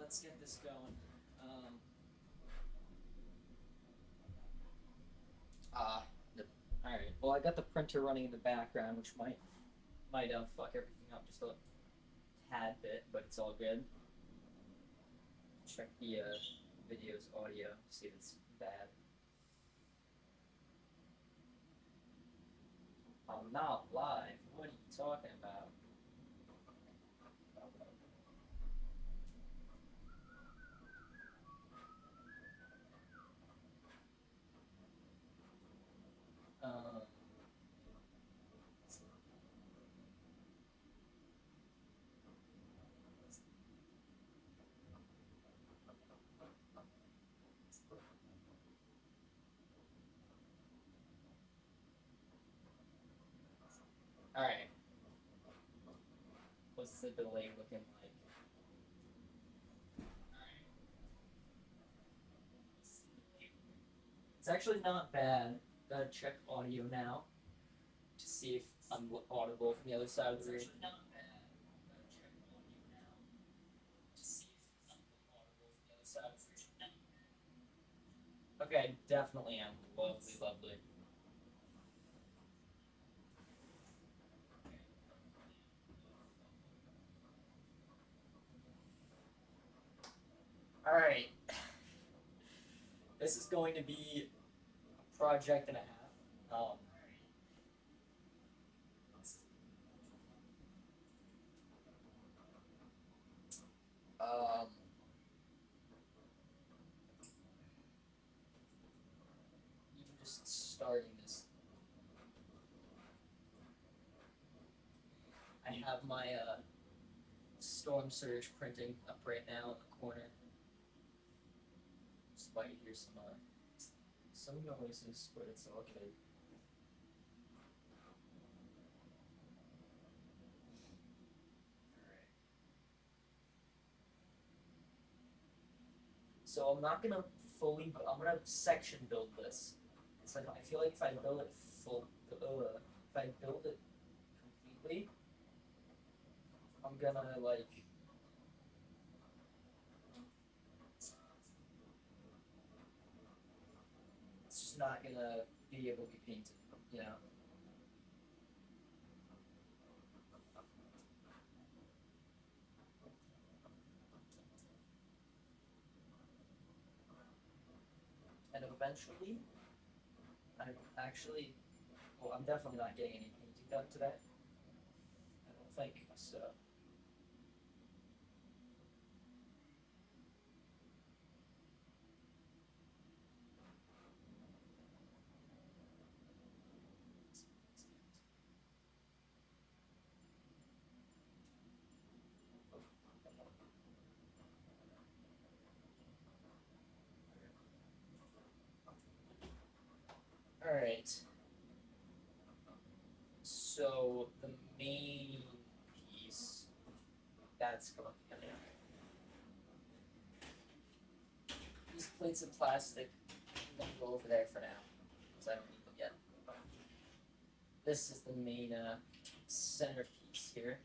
let's get this going. Ah, all right. Well, I got the printer running in the background, which might fuck everything up just a tad bit, but it's all good. Check the video's audio, see if it's bad. I'm not live. What are you talking about? Um, all right. What's the delay looking like? It's actually not bad. Gotta check audio now to see if I'm audible from the other side of the room. Okay, definitely am. Lovely, lovely. All right. This is going to be a project and a half. Um, Even just starting this, I have my storm surge printing up right now in the corner. Just might hear some noises, but it's all good. So I'm not gonna I'm gonna section build this. It's like I feel like if I build it if I build it completely, I'm gonna like it's just not gonna be able to be painted, you know. And eventually, I'm actually, well, I'm definitely not getting any painting done today. I don't think so. All right. So the main piece that's going in there. These plates of plastic, I'm gonna go over there for now because I don't need them yet. This is the main centerpiece here.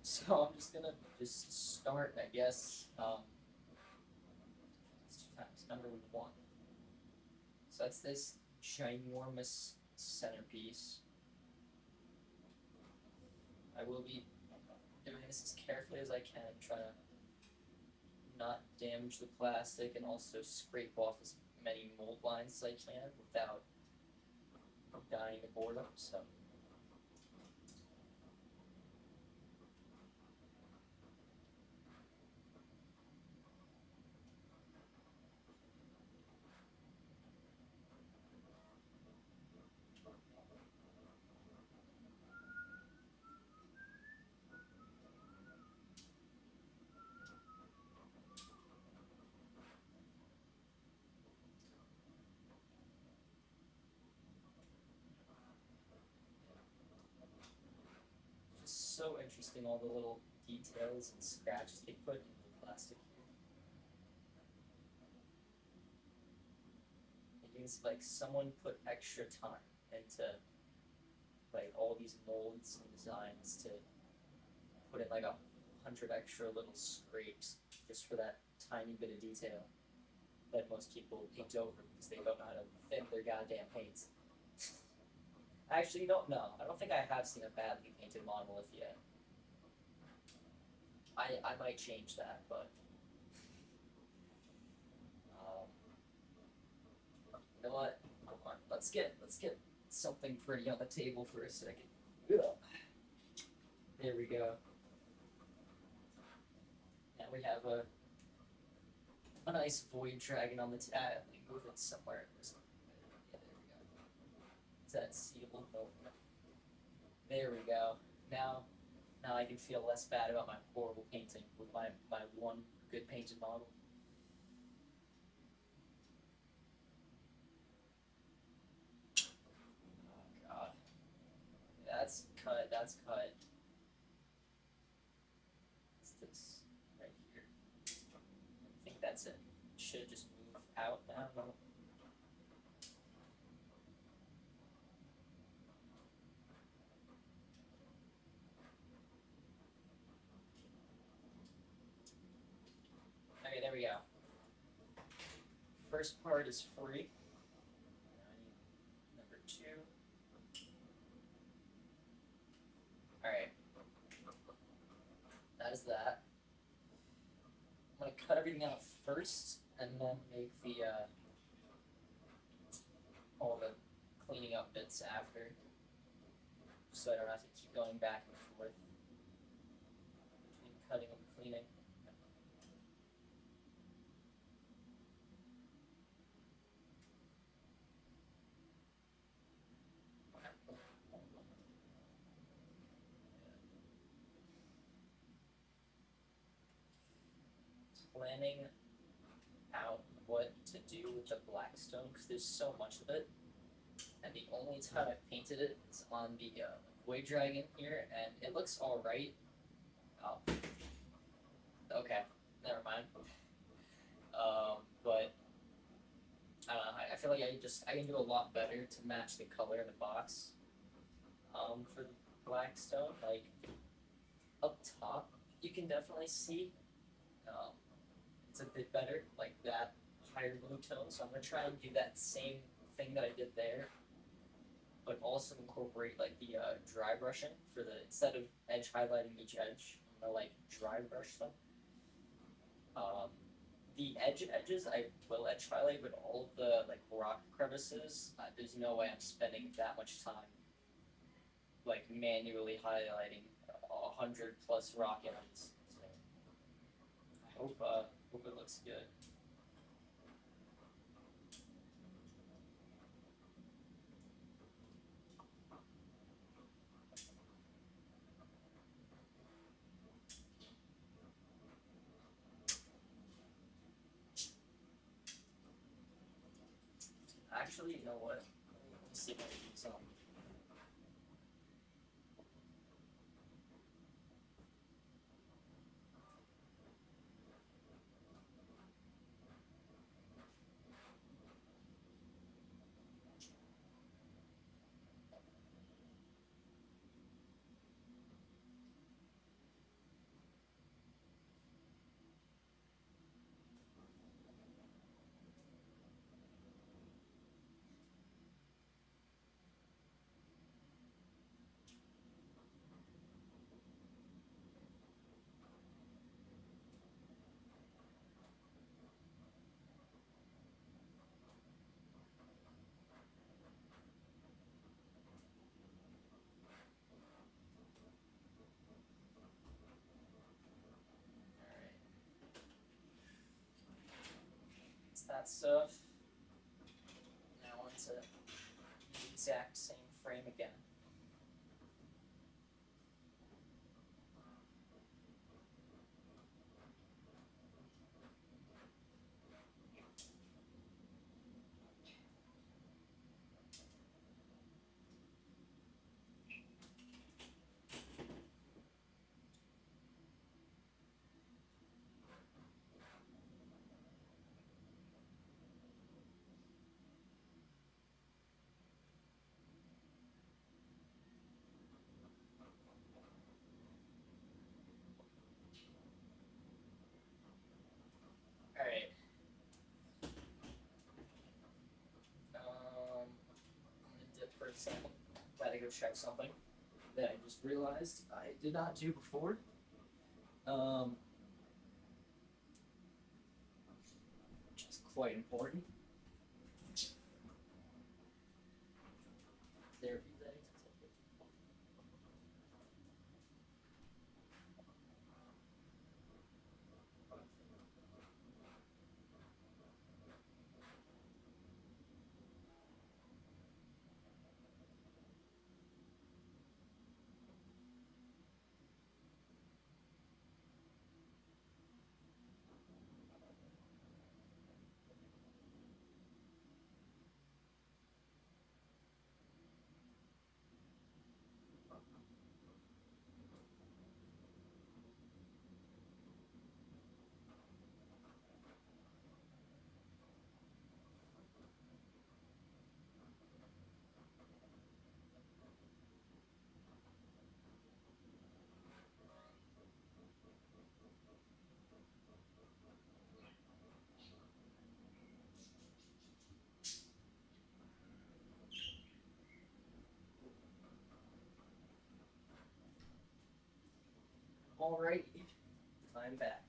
So I'm just gonna start, I guess. It's 2 times number 1. So that's this ginormous centerpiece. I will be doing this as carefully as I can, try to not damage the plastic and also scrape off as many mold lines as I can without dying of boredom. So. Just so interesting, all the little details and scratches they put in the plastic here. It means like someone put extra time into like all these molds and designs to put in like 100 extra little scrapes just for that tiny bit of detail that most people paint over because they don't know how to thin their goddamn paints. I actually don't know. I don't think I have seen a badly painted monolith yet. I might change that, but you know what? Hold on. Let's get something pretty on the table for a second. There we go. Now we have a nice void dragon on the tab. Let me move it somewhere. Yeah, there we go. Is that sealable? No. There we go. Now I can feel less bad about my horrible painting with my one good painted model. Oh god. That's cut. What's this right here? I think that's it. Should just move out now. Okay, there we go. First part is free. Now I need number 2. Alright. That is that. I'm gonna cut everything out first and then make the all the cleaning up bits after. So I don't have to keep going back and forth between cutting and cleaning. Planning out what to do with the black stone because there's so much of it, and the only time I've painted it is on the void dragon here, and it looks all right. Oh, okay, never mind. But I don't know. I feel like I can do a lot better to match the color in the box. For the black stone, like up top, you can definitely see. It's a bit better, like that higher blue tone. So I'm gonna try and do that same thing that I did there, but also incorporate like the dry brushing for the instead of edge highlighting each edge, I'm gonna like dry brush them. The edges I will edge highlight, but all of the like rock crevices, there's no way I'm spending that much time like manually highlighting 100 plus rock edges. So I hope it looks good. Actually, you know what? Let me see if I can do some. Alright. It's that stuff. Now onto the exact same frame again. So glad to go check something that I just realized I did not do before. Which is quite important. Therapy that Alrighty, I'm back.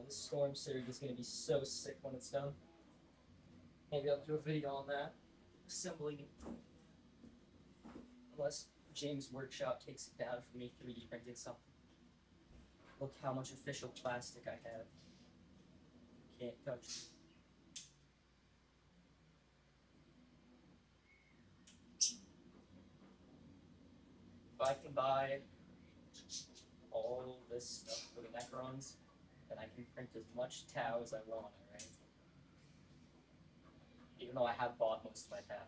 This storm series is going to be so sick when it's done. Maybe I'll do a video on that. Assembling, unless James Workshop takes it down for me 3D printing something. Look how much official plastic I have. Can't touch it. If I can buy all this stuff for the macarons, then I can print as much tau as I want, alright? Even though I have bought most of my tau.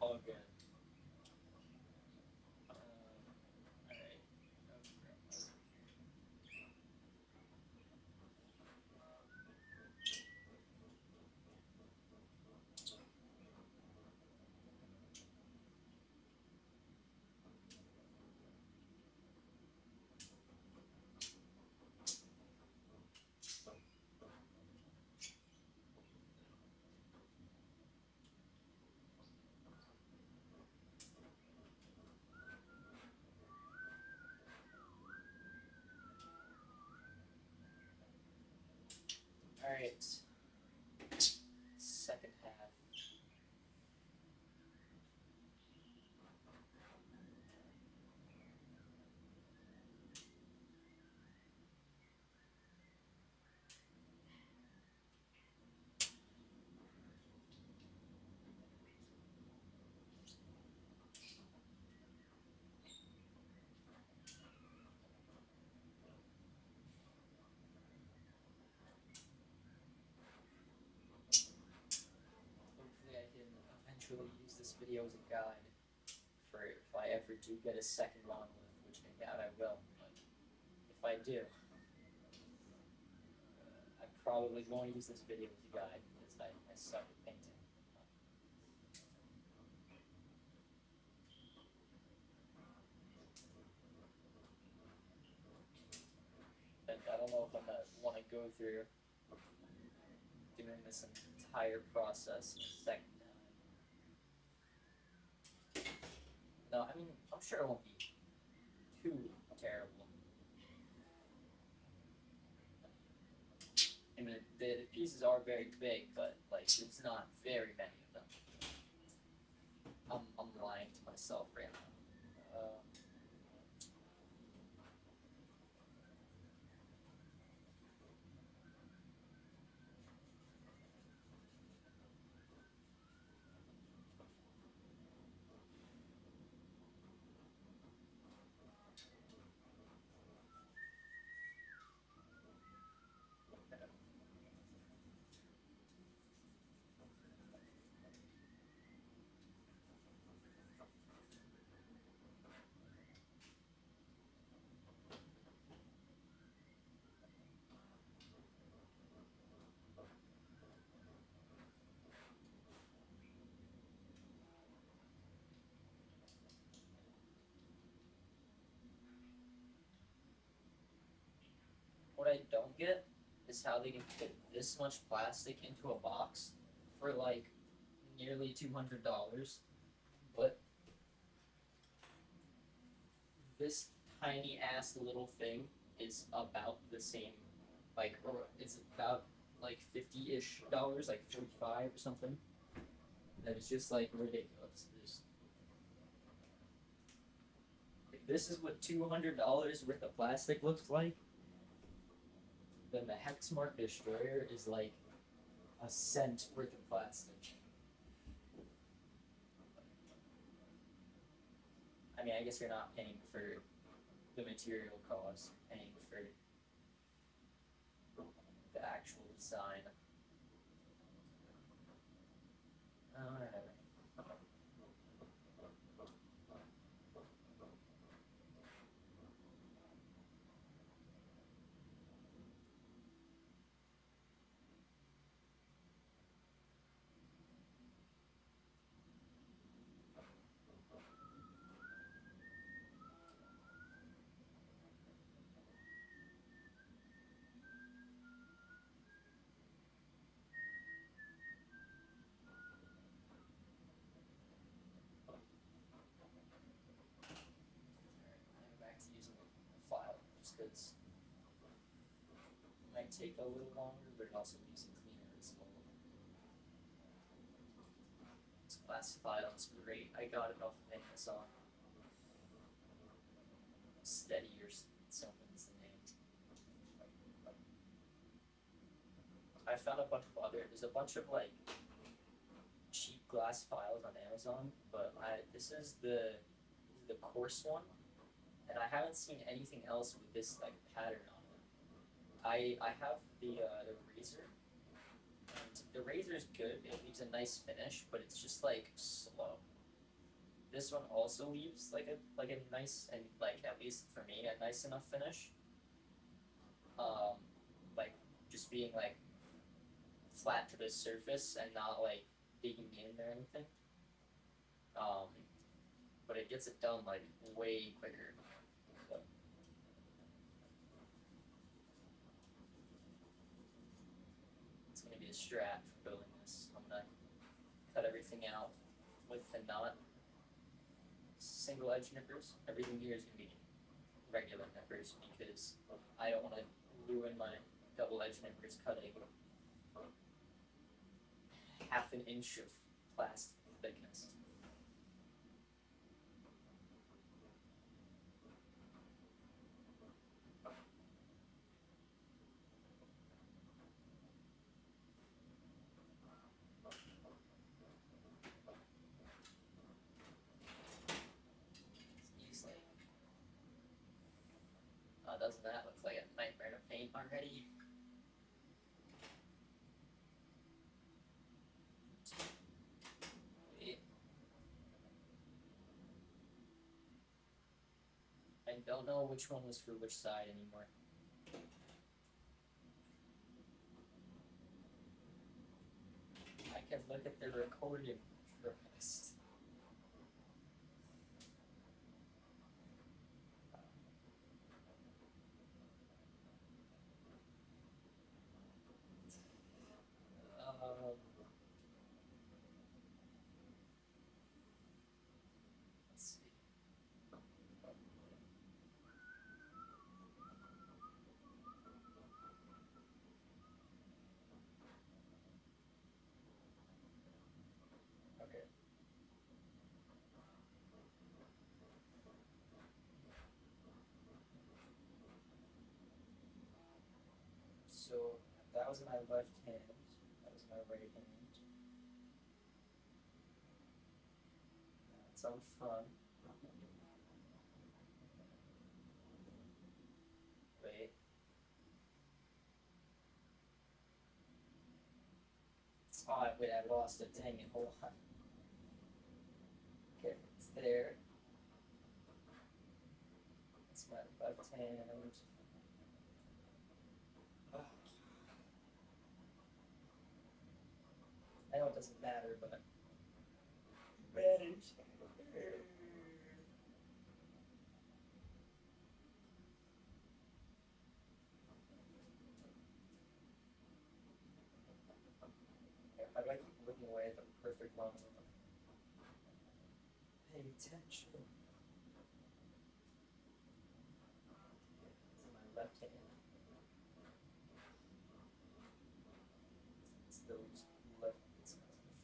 All good. Alright. Alright. Second half. Hopefully I can eventually use this video as a guide for if I ever do get a second monolith, which I doubt I will, but if I do, I probably won't use this video as a guide because I suck at painting. And I don't know if I'm gonna want to go through doing this entire process a second time. No, I mean, I'm sure it won't be too terrible. I mean, the pieces are very big, but, like, it's not very many of them. myself right now. What I don't get is how they can fit this much plastic into a box for like nearly $200, but this tiny ass little thing is about the same, like, or it's about like $50-ish, like 45 or something. That is just like ridiculous. If this is what $200 worth of plastic looks like, then the Hexmark Destroyer is like a cent worth of plastic. I mean, I guess you're not paying for the material cost, you're paying for the actual design. Alright. I'm back to using a file just because it might take a little longer, but it also makes it cleaner as well. This glass file is great. I got it off of Amazon. Steady or something's the name. I found a bunch of there's a bunch of like cheap glass files on Amazon, but this is the coarse one, and I haven't seen anything else with this like pattern on it. I have the razor, and the razor's good. It leaves a nice finish, but it's just like slow. This one also leaves like a nice, and like at least for me, a nice enough finish. Like just being like flat to the surface and not like digging in or anything. But it gets it done like way quicker. So. It's gonna be a strat for building this. I'm gonna cut everything out with the not single edge nippers. Everything here is gonna be regular nippers because I don't want to ruin my double edge nippers cutting half an inch of plastic thickness. It's easily. Doesn't that look like a nightmare to paint already? I don't know which one was for which side anymore. I can look at the recording first. Let's see. left hand. That was my right hand. That's on front. Wait. Oh, wait, I lost it. Dang it. Hold on. Okay, it's there. That's my left hand. Oh. I know it doesn't matter, but matters. How do I keep looking away at the perfect moment? Pay attention. It's in my left hand. It's those left. It's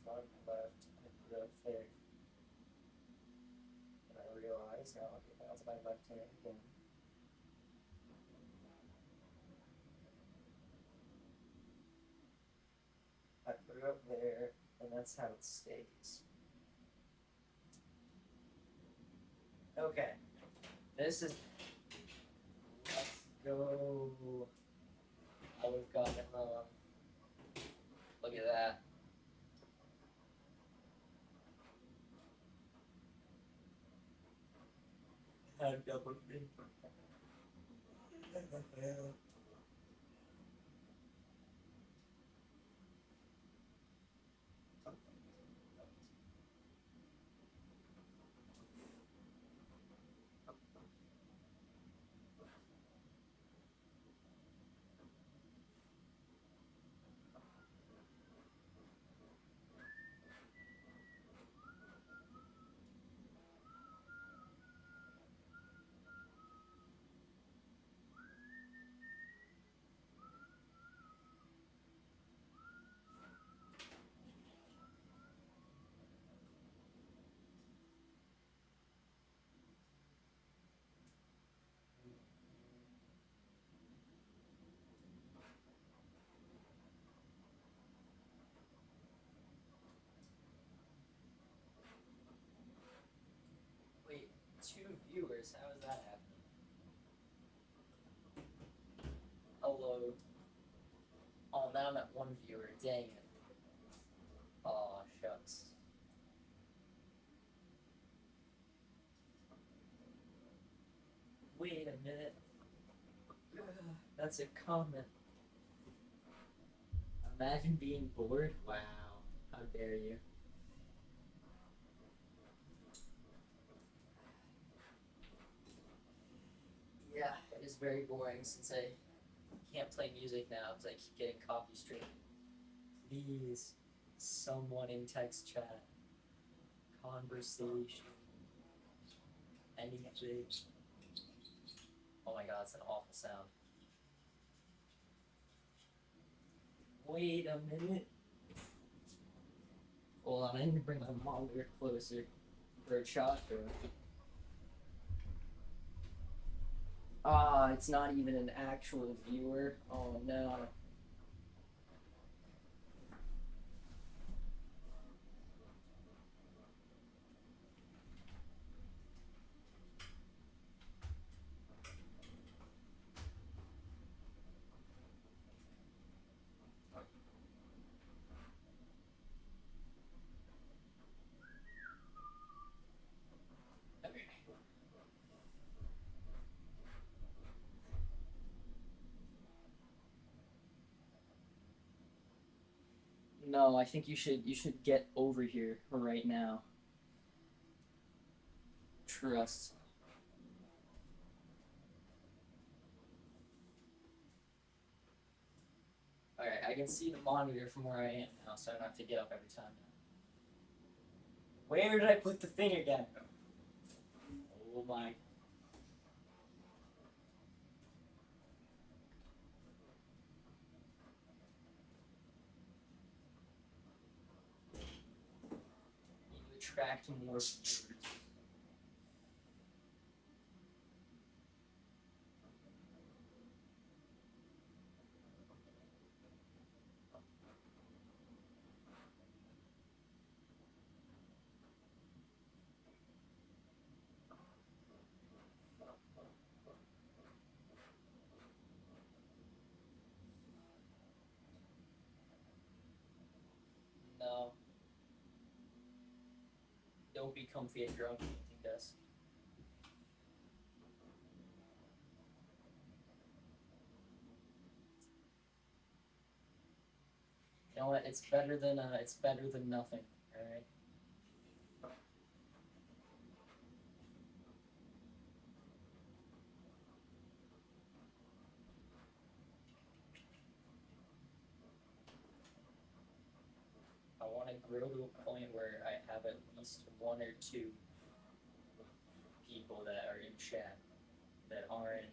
front left. I put it up there. And I realize now, okay, that's my left hand again. I put it up there, and that's how it stays. Okay, this is. Let's go. I would have gotten it wrong. Look at that. Had double me. Wait, 2 viewers? How is that happening? Hello. Oh, now I'm at 1 viewer. Dang it. Aw, shucks. Wait a minute. That's a comment. Imagine being bored. Wow. How dare you? Yeah, it is very boring since I can't play music now because I keep getting copy straight. Please, someone in text chat. Conversation. Anything. Oh my god, it's an awful sound. Wait a minute. Hold on, I need to bring my monitor closer for a shot through. Ah, it's not even an actual viewer. Oh no. No, I think you should get over here right now. Trust. Alright, I can see the monitor from where I am now, so I don't have to get up every time now. Where did I put the thing again? Oh my. Need to attract more viewers. It'll be comfy at your own painting desk. You know what? It's better than nothing. All right. I want to grow to a point where I have at least one or two people that are in chat that aren't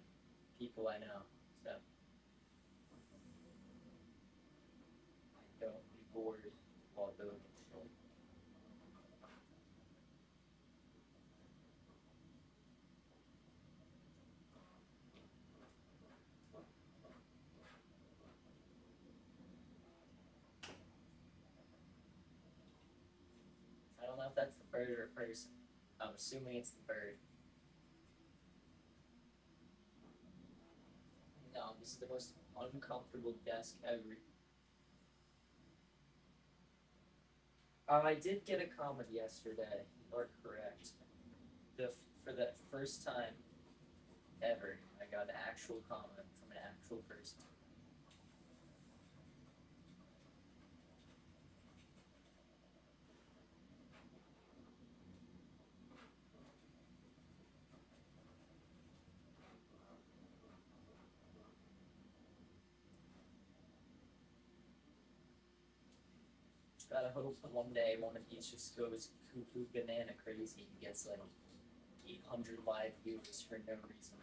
people I know. So I don't be bored while doing it. I don't know if that's the bird or a person. I'm assuming it's the bird. No, this is the most uncomfortable desk ever. I did get a comment yesterday. You are correct. For the first time ever, I got an actual comment from an actual person. Gotta hope one day one of these just goes cuckoo banana crazy and gets like 800 live views for no reason.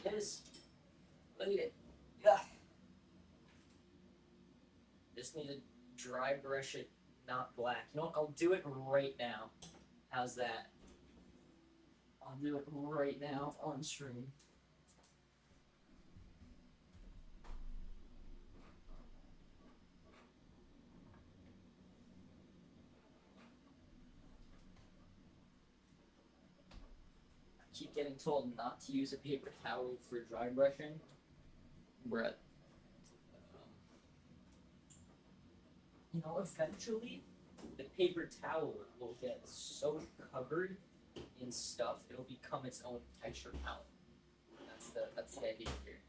Yes. Look at it. Yeah. Just need to dry brush it, not black. You know what? I'll do it right now. How's that? I'll do it right now on stream. I keep getting told not to use a paper towel for dry brushing. Bruh. You know, eventually, the paper towel will get so covered in stuff, it'll become its own texture palette. That's the idea here.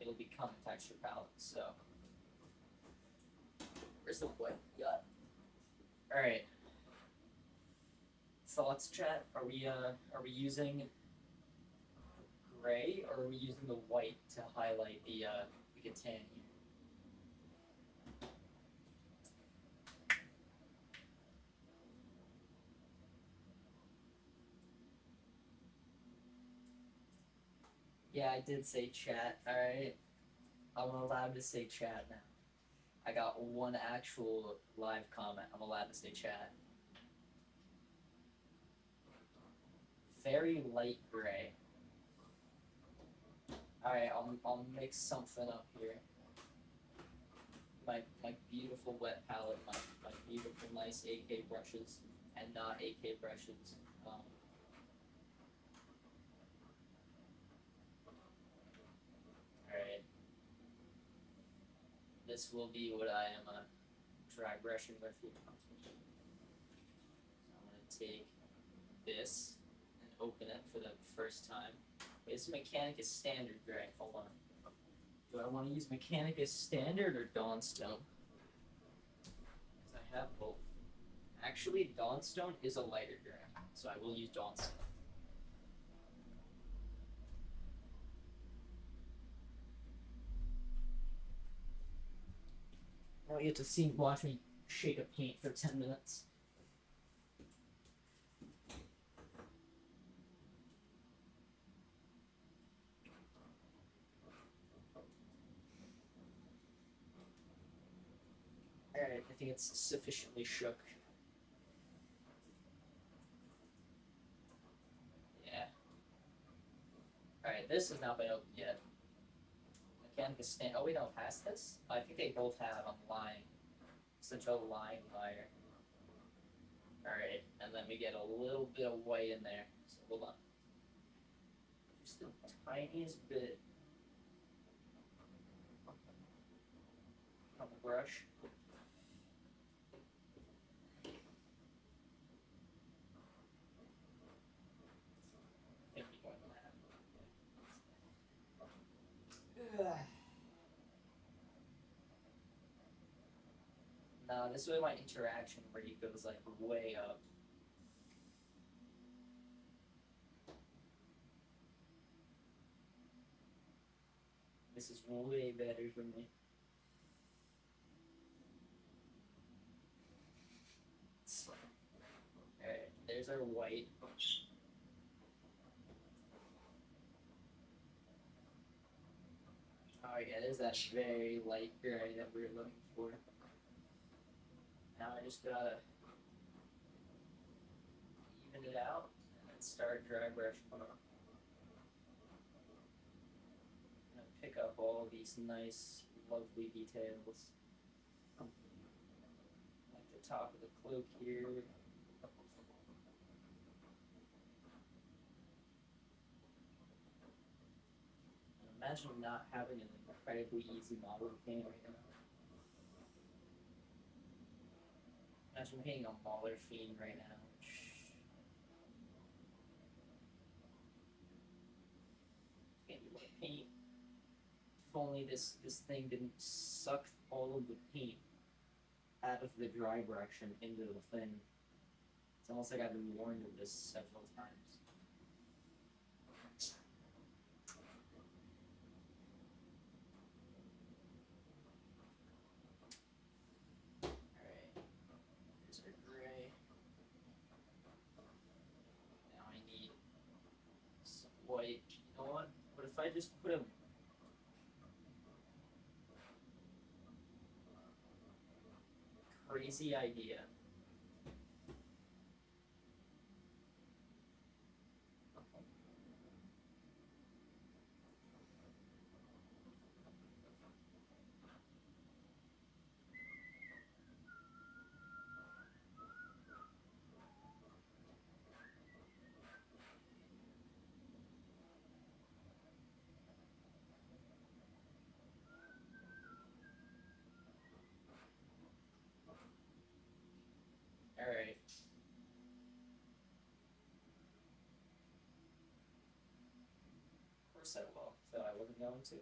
It'll become a texture palette. So, where's the white gut? All right. Thoughts, chat? Are we using gray or are we using the white to highlight the tan here? Yeah, I did say chat. All right, I'm allowed to say chat now. I got one actual live comment. I'm allowed to say chat. Very light gray. All right, I'll mix something up here. My beautiful wet palette, my beautiful nice AK brushes, and not AK brushes. Alright. This will be what I am dry brushing with you. So I'm going to take this and open it for the first time. This Mechanicus Standard gray. Hold on. Do I want to use Mechanicus Standard or Dawnstone? Because I have both. Actually, Dawnstone is a lighter gray, so I will use Dawnstone. Now you get to watch me shake a paint for 10 minutes. Alright, I think it's sufficiently shook. Yeah. Alright, this has not been opened yet. Mechanicus Stand. Oh, wait, no, past this? I think they both have. I'm lying. Such a lying liar. Alright, and then we get a little bit of white in there. So hold on. Just the tiniest bit on the brush. No, this is where my interaction rate goes like way up. This is way better for me. Alright, there's our white. Oh yeah, there's that very light gray that we were looking for. Now I just gotta even it out and then start dry brushing. And pick up all these nice, lovely details. Like the top of the cloak here. Imagine not having an incredibly easy model paint right now. Imagine painting a Mauler fiend right now. Can't do like paint. If only this thing didn't suck all of the paint out of the dry brush and into the thing. It's almost like I've been warned of this several times. White. You know what? What if I just put a crazy idea? Alright. Of course I will, so I wasn't going to.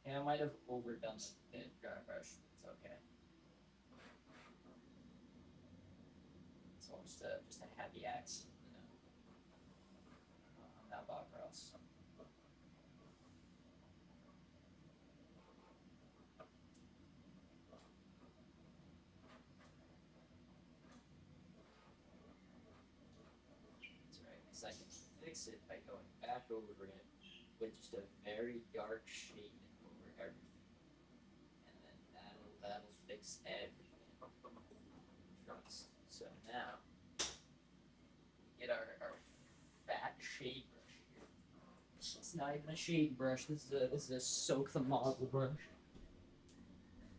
Yeah, I might have overdone the dry brush. It's okay. It's almost just a happy accident, you know. Not Bob Ross. I can fix it by going back over it with just a very dark shade over everything. And then that'll fix everything. Trust. So now get our fat shade brush here. It's not even a shade brush, this is a soak the model brush.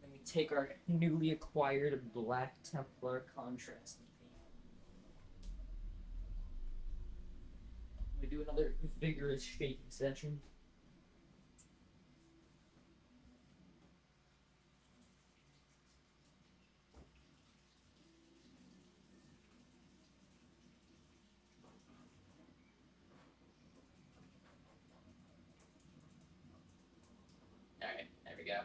Then we take our newly acquired black Templar contrast. We do another vigorous shaking session. Alright, there we go.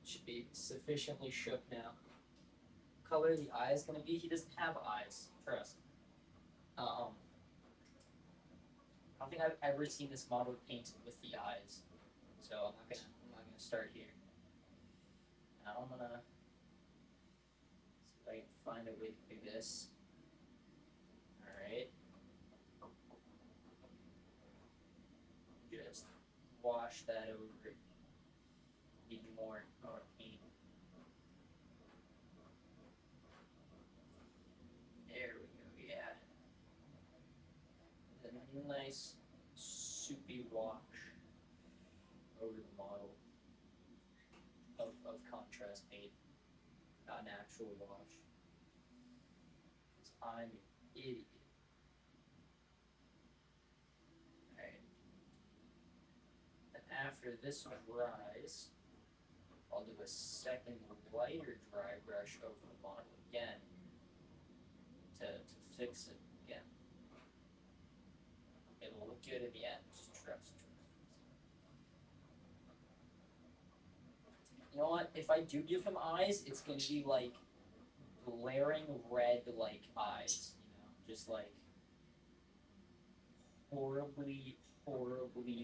Should be sufficiently shook now. Color the eye is gonna be, he doesn't have eyes, trust. I don't think I've ever seen this model painted with the eyes, so I'm not gonna start here. Now I'm gonna see if I can find a way to do this. All right, just wash that over even more paint. There we go. Yeah. A nice soupy wash over the model of contrast paint, not an actual wash. 'Cause I'm an idiot. after this dries, I'll do a second lighter dry brush over the bottom again to fix it again. It'll look good in the end. Trust. You know what? If I do give him eyes, it's gonna be like glaring red like eyes. You know, just like horribly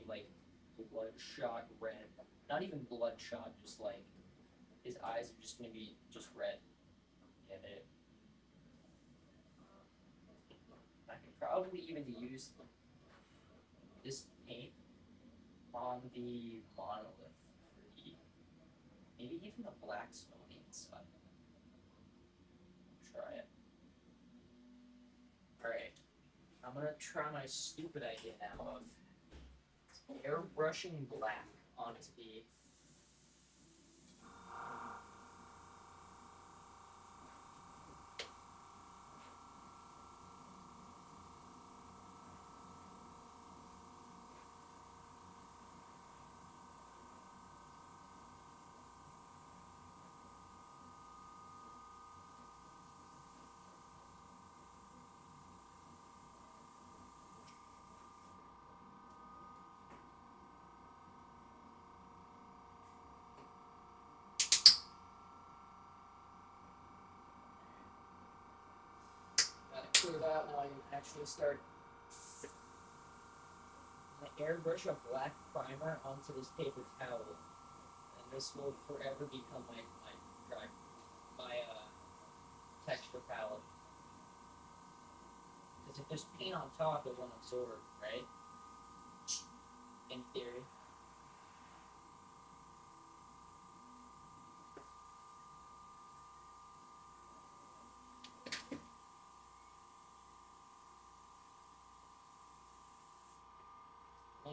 like bloodshot red. Not even bloodshot, just like his eyes are just gonna be just red. Get it? I could probably even use this paint on the monolith for the maybe even the black stony inside. Try it. Alright. I'm gonna try my stupid idea now of airbrushing black onto the clear that now I can actually start the airbrush a black primer onto this paper towel, and this will forever become my texture palette. Because if there's paint on top, it won't absorb, right? In theory.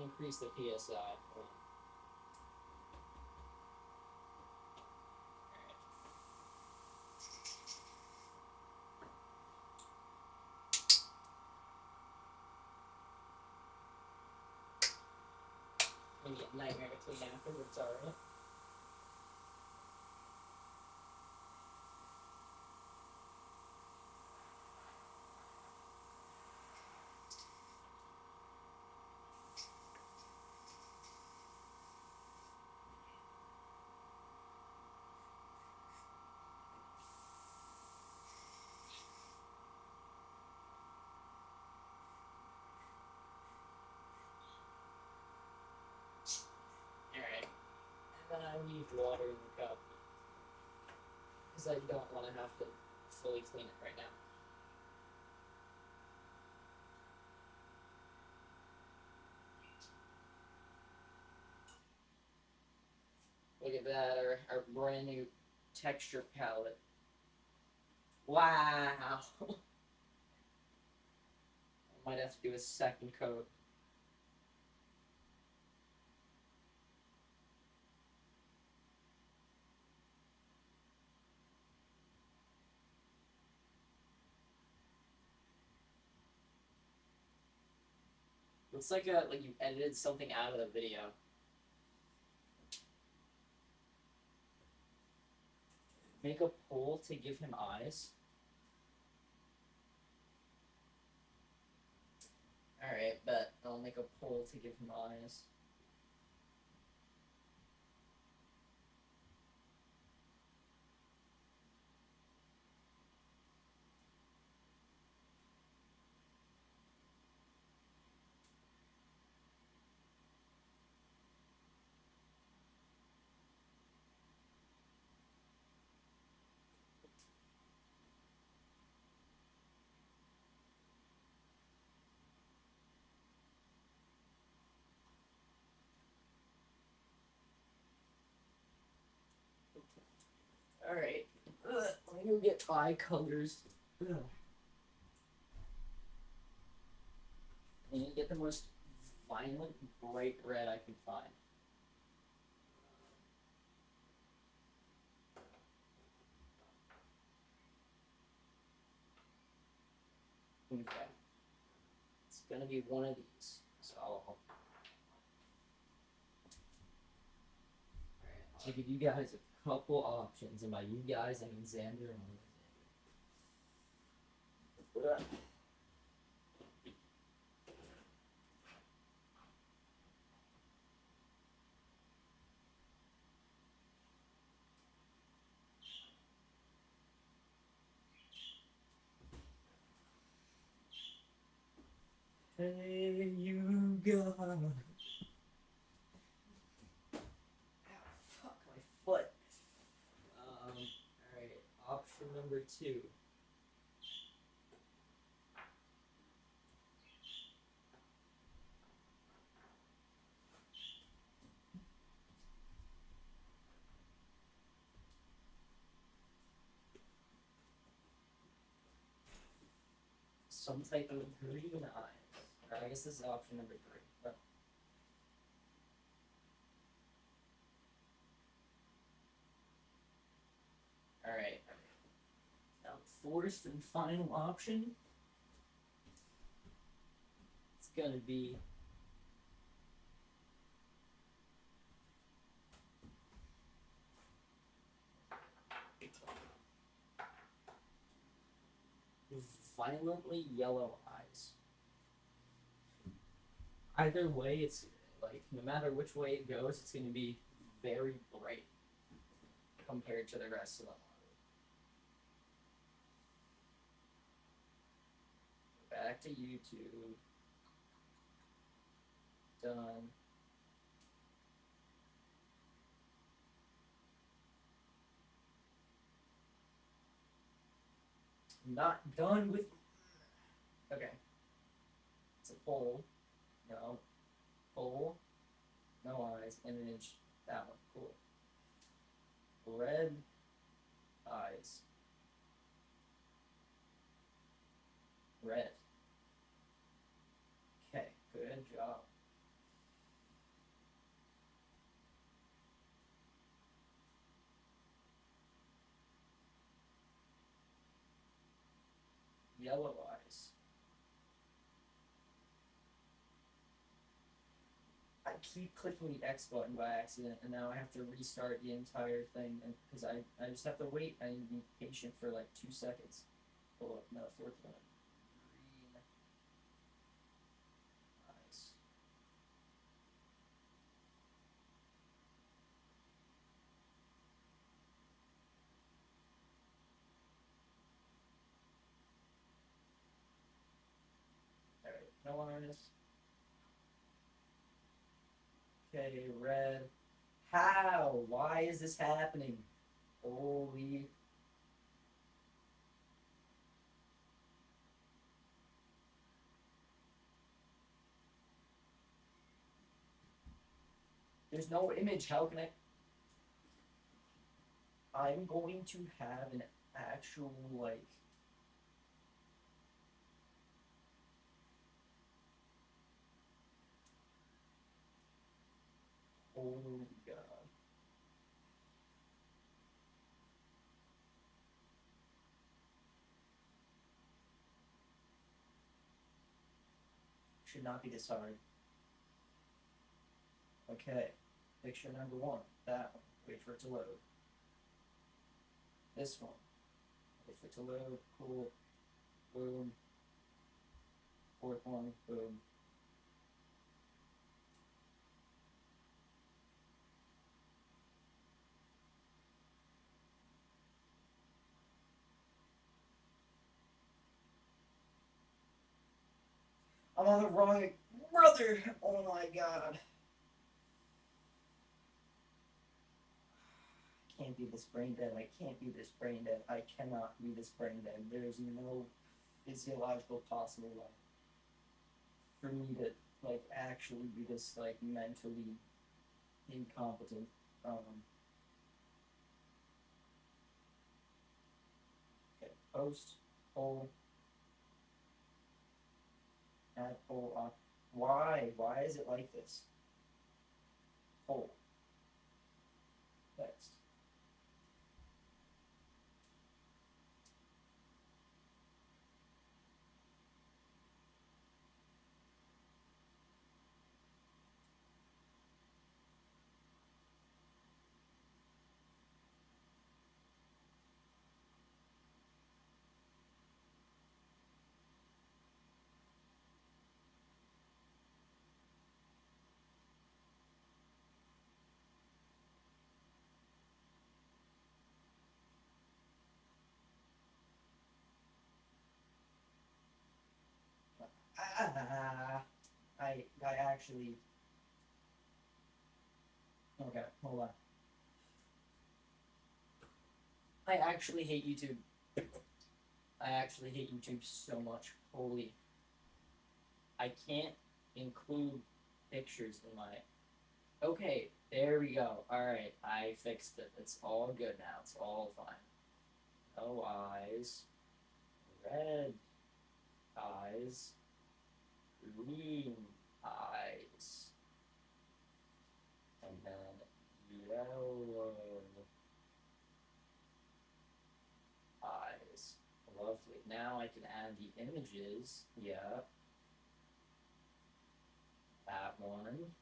Increase the PSI. Maybe a nightmare to clean afterwards, alright? Then I leave water in the cup because I don't want to have to fully clean it right now. Look at that, our brand new texture palette. Wow! I might have to do a second coat. Looks like you edited something out of the video. Make a pole to give him eyes. Alright, but I'll make a pole to give him eyes. Alright, let me go get eye colors. Ugh. I need to get the most violent, bright red I can find. Okay. It's gonna be one of these, so I'll I'll give you guys a couple options, and by you guys I mean Xander and Alexander. Hey, you guys. Fuck my foot. Alright, option number 2. Some type of green eyes. Or I guess this is option number 3. But alright. Now, fourth and final option. It's gonna be violently yellow eyes. Either way, it's like no matter which way it goes, it's gonna be very bright compared to the rest of them. Back to YouTube. Done. Not done with. Okay. It's a poll. No. Poll. No eyes. Image. That one. Cool. Red eyes. Red. Okay. Good job. Yellow eyes. I keep clicking the X button by accident, and now I have to restart the entire thing, and because I just have to wait. I need to be patient for like 2 seconds. Oh no, fourth one. Green eyes. Alright, no eyes. Okay, red. How? Why is this happening? Holy. There's no image. How can I? I'm going to have an actual, like. Oh god. Should not be this hard. Okay. Picture number 1. That one. Wait for it to load. This one. Wait for it to load. Cool. Boom. Fourth one. Boom. I'm on the wrong brother. Oh my god. I can't be this brain dead. I can't be this brain dead. I cannot be this brain dead. There's no physiological possible way for me to like actually be this like mentally incompetent. Okay, post, poll, add poll off. Why? Why is it like this? Poll. Next. I actually. Okay, hold on. I actually hate YouTube. I actually hate YouTube so much. Holy. I can't include pictures in my. Okay, there we go. Alright, I fixed it. It's all good now. It's all fine. No eyes. Red eyes. Green eyes. And then yellow eyes. Lovely. Now I can add the images. Yeah. That one.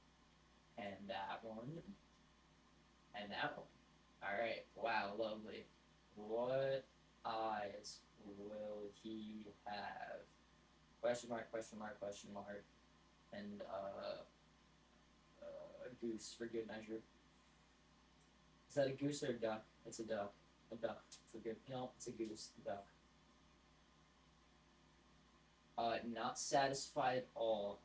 And that one. And that one. Alright. Wow, lovely. What eyes will he have? Question mark, question mark, question mark. And a goose for good measure. Is that a goose or a duck? It's a duck. A duck for good. No, it's a goose. Duck. Not satisfied at all.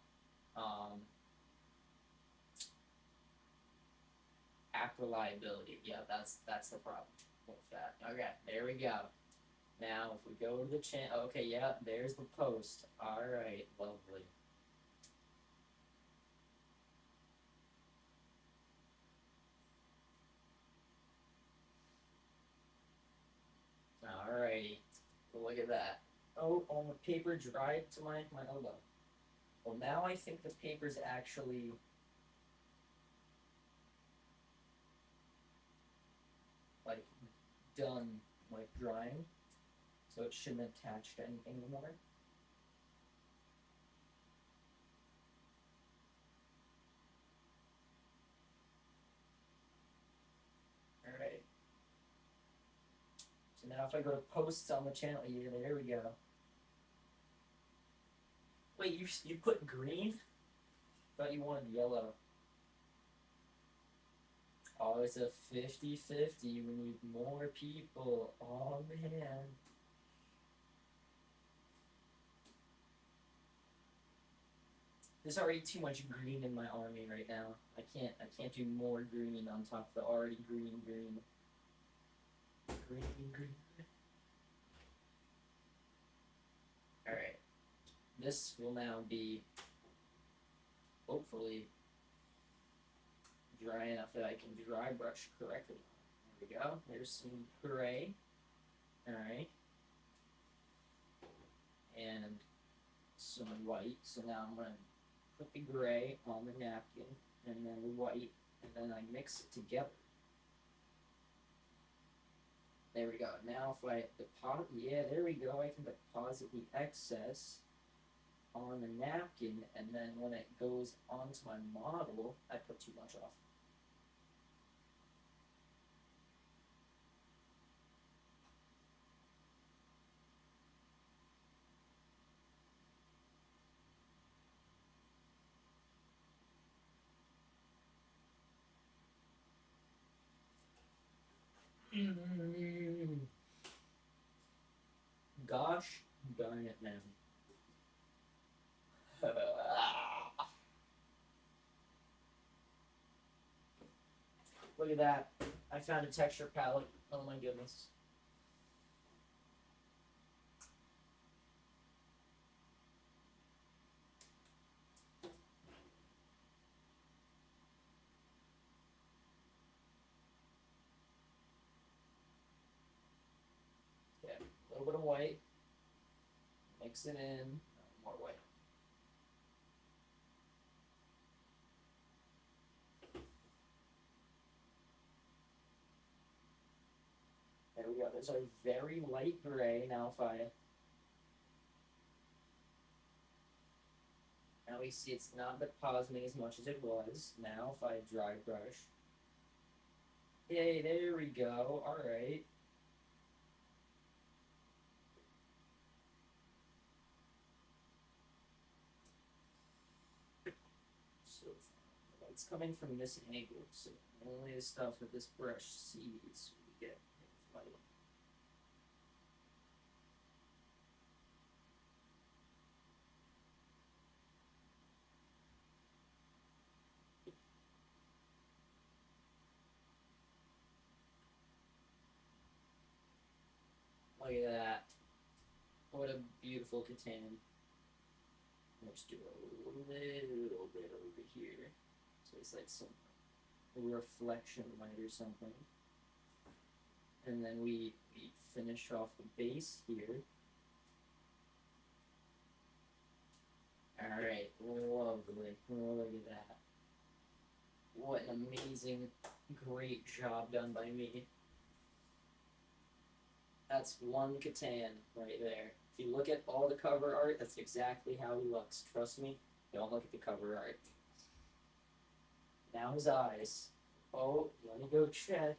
App reliability. Yeah, that's the problem with that. Okay, there we go. Now, if we go to the channel, okay, yeah, there's the post. All right, lovely. All right, look at that. Oh, the paper dried to my elbow. Well, now I think the paper's actually like done, like drying, so it shouldn't attach to anything anymore. All right. So now if I go to posts on the channel, yeah, there we go. Wait, you put green? Thought you wanted yellow. Oh, it's a 50-50. We need more people. Oh man. There's already too much green in my army right now. I can't do more green on top of the already green. Alright. This will now be hopefully dry enough that I can dry brush correctly. There we go. There's some gray. Alright. And some white. So now I'm gonna put the gray on the napkin and then the white, and then I mix it together. There we go. Now if I deposit, yeah, there we go. I can deposit the excess on the napkin, and then when it goes onto my model, I put too much off. Gosh darn it, man. Look at that. I found a texture palette. Oh my goodness. Yeah, a little bit of white. Mix it in. More white. There we go. There's a very light gray. Now now we see it's not depositing as much as it was. Now if I dry brush. Yay, there we go. Alright. So it's coming from this angle, so only the stuff that this brush sees we get light. Look at that. What a beautiful Catan. Let's do a little bit over here. So it's like some reflection light or something. And then we finish off the base here. Alright, lovely. Look at that. What an amazing, great job done by me. That's one Catan right there. If you look at all the cover art, that's exactly how he looks. Trust me, don't look at the cover art. Now his eyes. Oh, let me go check.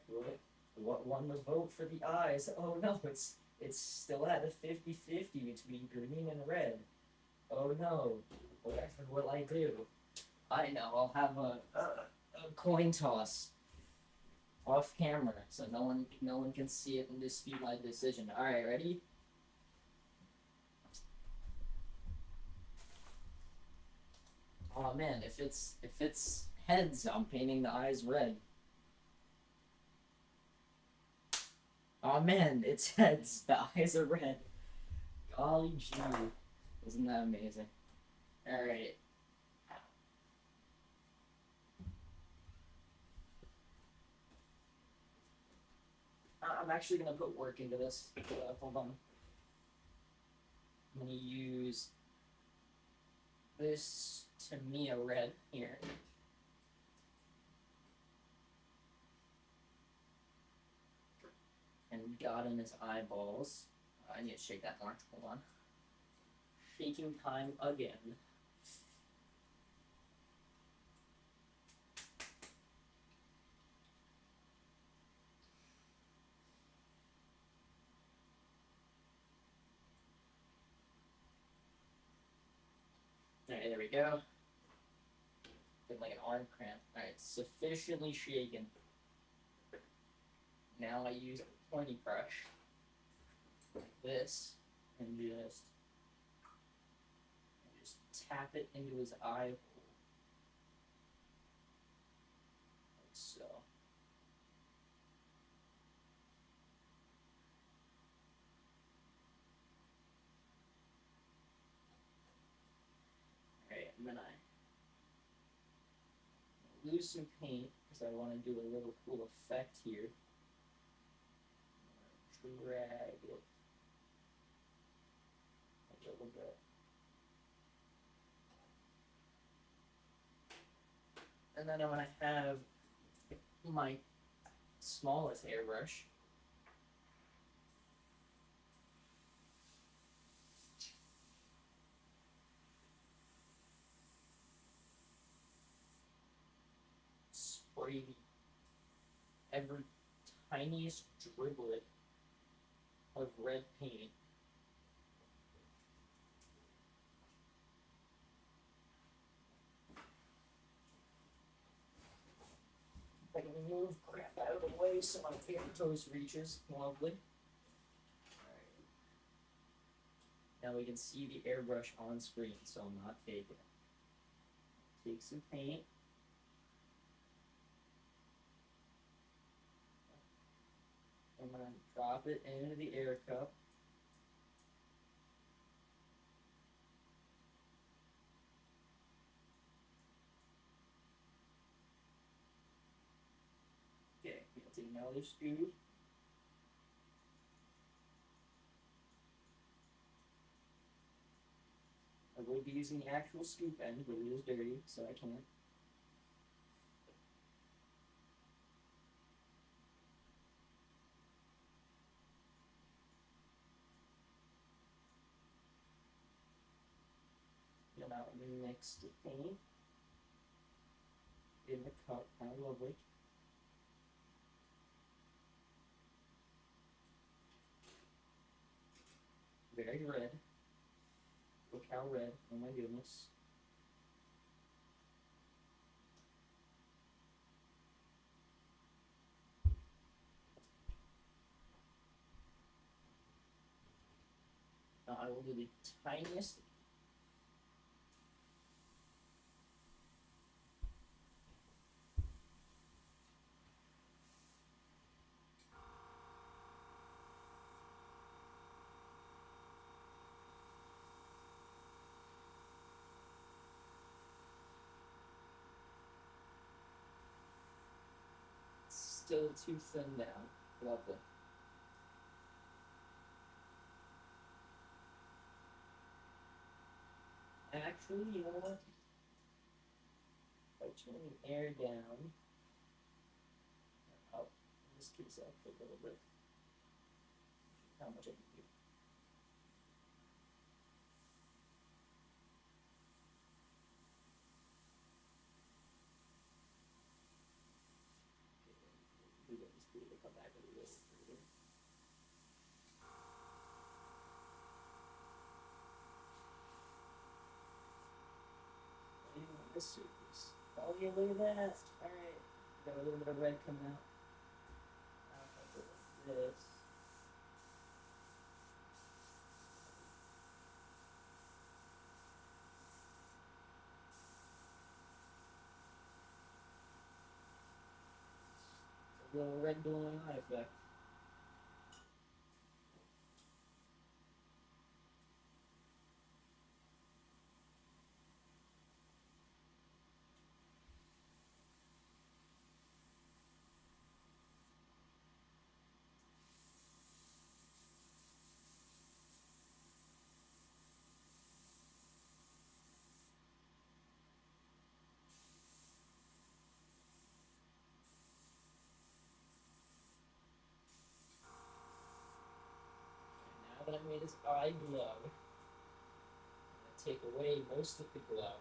What won the vote for the eyes? Oh no, it's still at a 50-50 between green and red. Oh no, whatever will I do? I know, I'll have a coin toss off camera so no one can see it and dispute my decision. Alright, ready? Oh man, if it's heads, I'm painting the eyes red. Oh man, it's heads. The eyes are red. Golly gee. Isn't that amazing? Alright. I'm actually going to put work into this. Hold on. I'm going to use this Tamiya red here. And got in his eyeballs. I need to shake that more. Hold on. Shaking time again. Alright, there we go. Get like an arm cramp. Alright, sufficiently shaken. Now I use a pointy brush like this and just tap it into his eye hole. Like so. Alright, and then I lose some paint because I want to do a little cool effect here. Drag it a little bit. And then I'm going to have my smallest airbrush. Spray every tiniest driblet of red paint. I can move crap out of the way so my paper toast reaches. Lovely. Alright. Now we can see the airbrush on screen, so I'm not faking it. Take some paint. I'm going to drop it into the air cup. Okay, we'll take another scoop. I would be using the actual scoop end, but it is dirty, so I can't. Then I'll mix the paint in the cup, kind of lovely. Very red. Look how red, oh my goodness. Now I will do the tiniest Still too thin now. Lovely. Actually, you know what? If I turn the air down, oh, in this case, I'll put a little bit. How much I can do. We get this to come back with this. This surface. Oh yeah, look at that. Alright. Got a little bit of red coming out. Like this. It's a little red glowing eye effect. Now that I made his eye glow, I'm going to take away most of the glow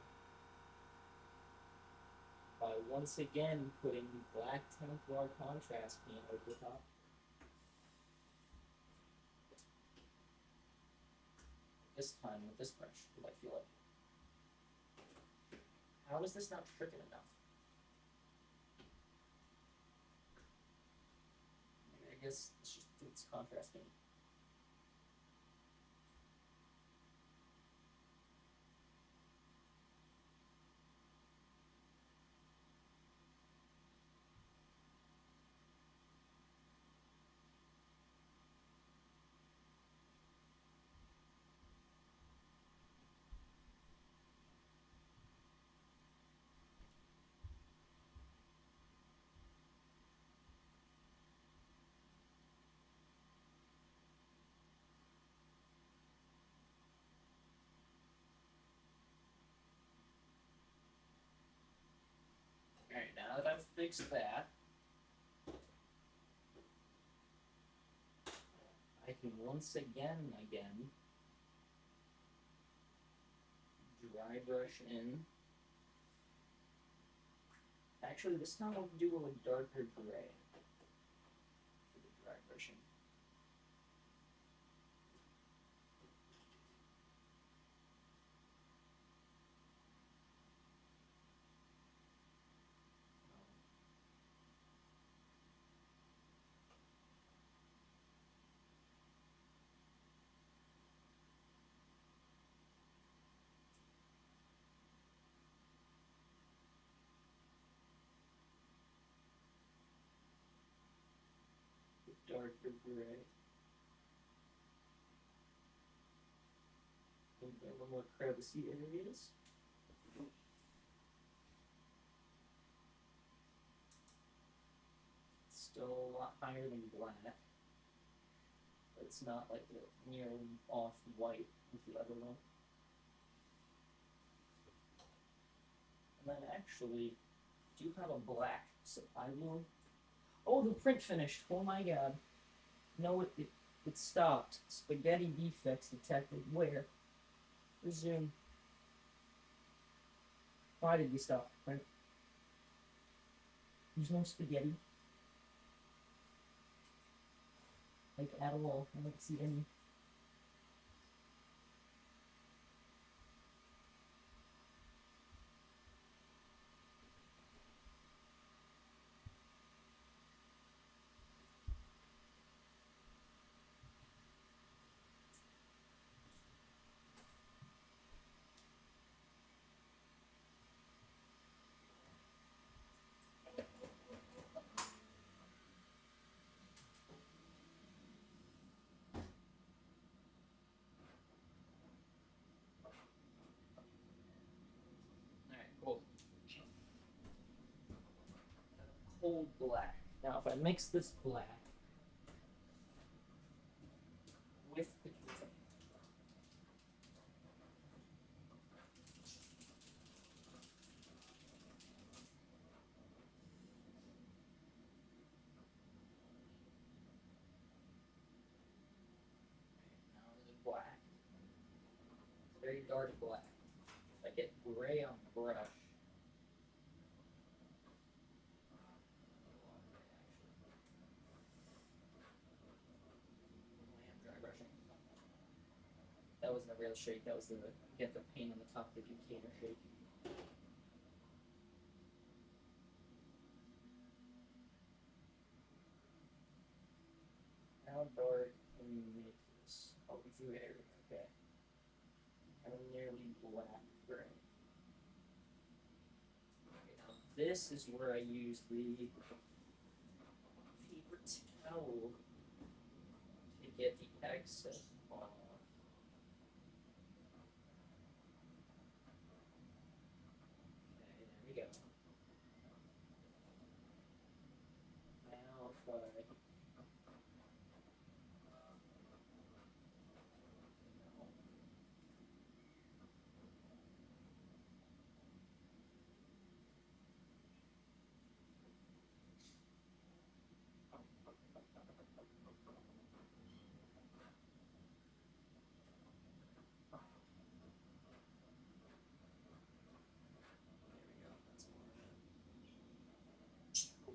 by once again putting the black Templar contrast paint over the top. This time with this brush, because I feel like. How is this not tricking enough? I guess it's just it's contrast paint. Alright, now that I've fixed that, I can once again dry brush in. Actually, this time I'll do a darker gray for the dry brushing. Darker gray. And a little more crevicy areas. Still a lot higher than black, but it's not like a nearly off-white with the other one. And then actually, do you have a black supply glue? Oh, the print finished. Oh my god. No, it stopped. Spaghetti defects detected. Where? Resume. Why did we stop the print? There's no spaghetti. Like, at all. I don't see any. Alright, cool. Cold black. Now, if I mix this black with the gray, now the black, very dark black. If I get gray on the brush, dry brushing. That wasn't a real shake. That was the get the paint on the top of the container shake. How dark can you make this? Oh, very okay. I'm nearly black gray. Okay, now this is where I use the paper towel to get the excess off. Okay, there we go. Now if I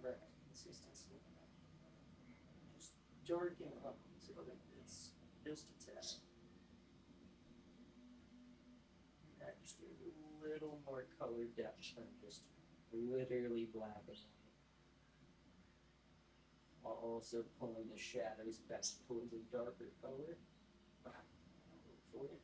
correct consistency. Just darken up so that it's just a tad. And just a little more color depth than just literally black and white. While also pulling the shadows back towards a darker color. For it.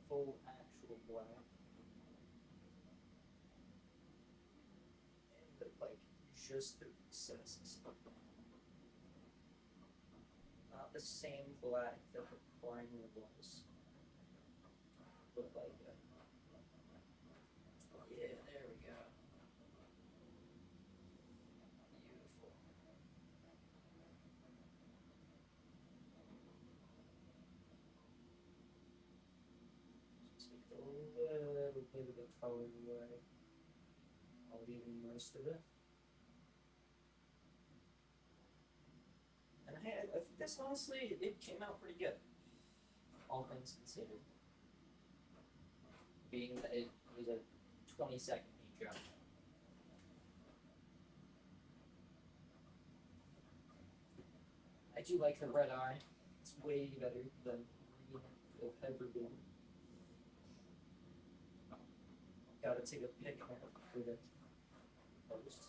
Full actual black. And like just the recesses. Not the same black that the primer was. But like yeah, there we go. Beautiful. Take a little bit of the color away. I'll leave most of it. And I think this honestly, it came out pretty good. All things considered. Being that it was a 20-second paint job. I do like the red eye. It's way better than green have ever been. Gotta take a pic for the post.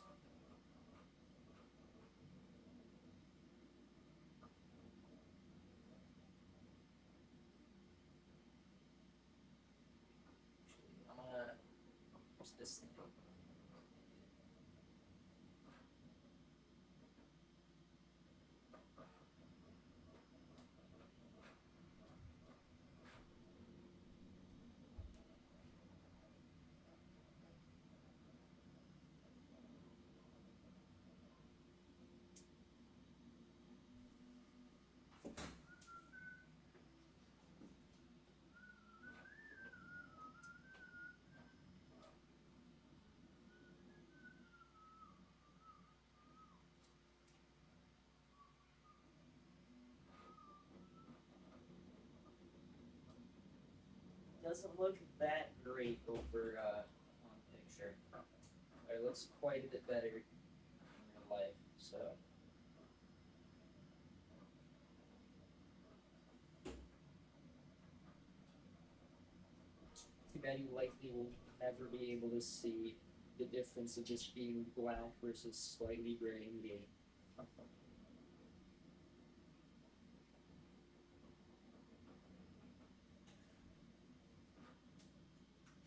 I'm gonna post this thing. Doesn't look that great over on picture. It looks quite a bit better in real life, so. Too bad you likely will never be able to see the difference of just being black versus slightly gray in game.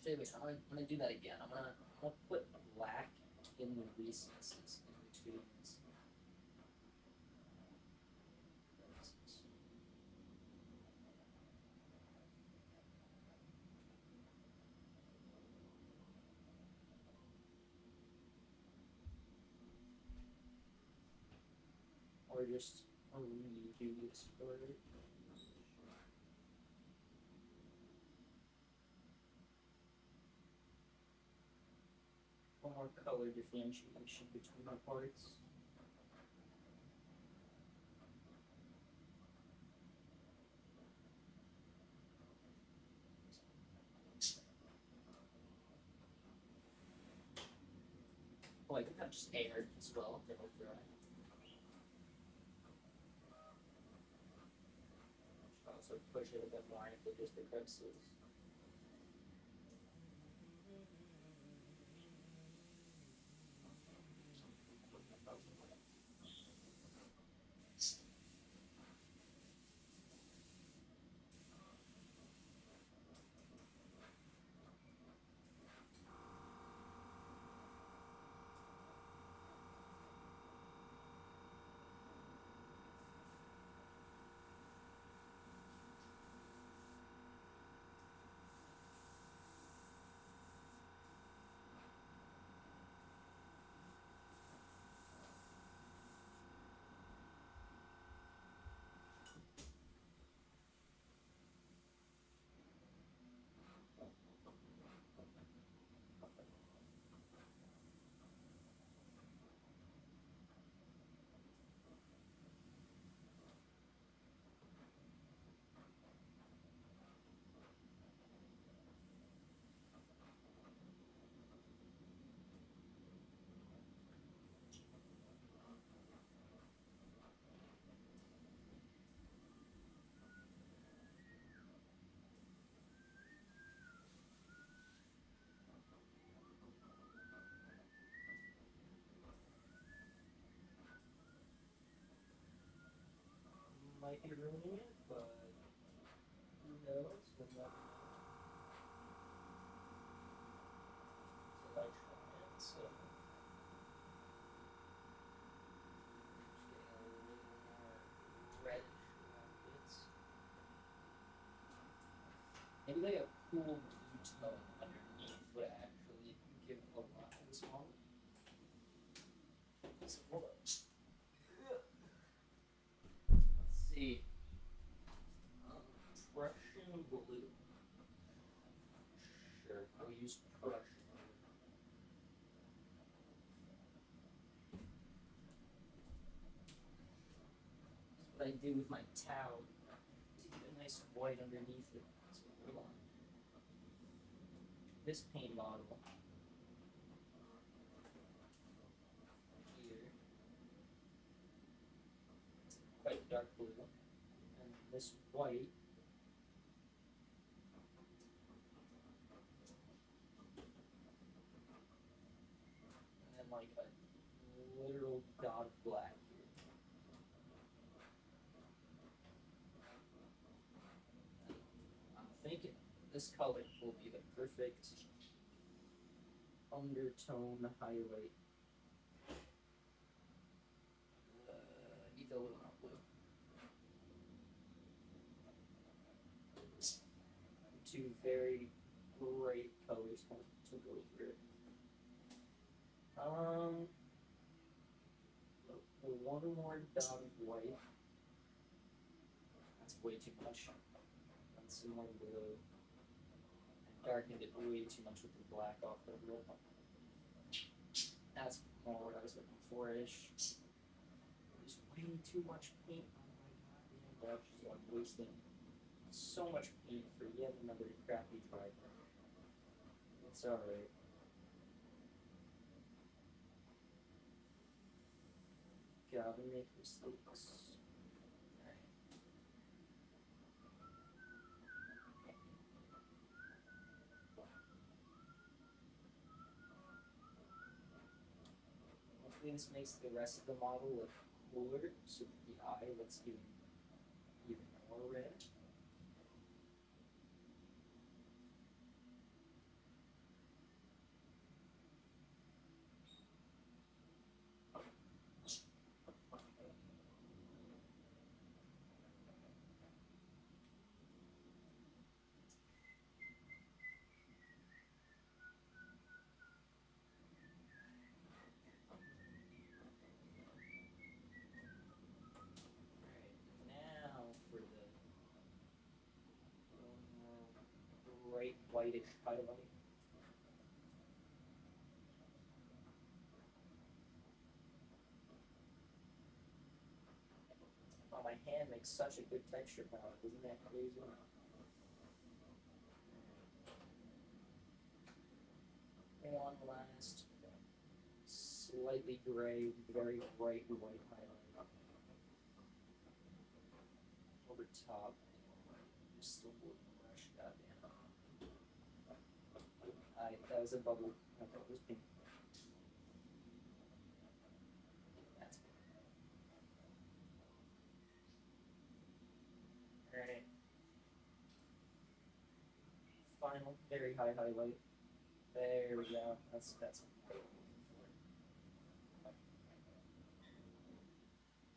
Actually, wait, I'm gonna do that again. I'm gonna put black in the recesses in between these. Or just redo this for it. One more color differentiation between the parts. Oh, I think that just aired as well. It'll dry. Should also push it a bit more into just the crevices. Might be ruining it, but who knows? When that until I try it, so just getting a little more reddish around bits. Maybe like a cool blue tone underneath would actually give a lot to this model. So hold on. Let's see. Prussian blue. Sure, I'll use Prussian. That's what I do with my towel. To get a nice white underneath it. So hold on. This paint bottle here, it's quite dark blue, and this white and then like a literal dot of black here. And I'm thinking this color will be the perfect undertone highlight. Need a little more blue. Two very bright colors to go through it. One more dot of white. That's way too much. And some more blue. I darkened it way too much with the black off the rip. That's more what I was looking for-ish. There's way too much paint on my goddamn brush, so I'm wasting so much paint for yet another crappy driver. It's alright. Gotta make mistakes. Alright. Hopefully this makes the rest of the model look cooler, so that the eye looks even more red. very whitish highlight. Oh, my hand makes such a good texture palette, isn't that crazy? One last slightly gray, very bright white highlight over top. Just a little brush, goddamn. That was a bubble. I thought it was pink. That's good. Alright. Final, very high highlight. There we go. That's what I'm looking for.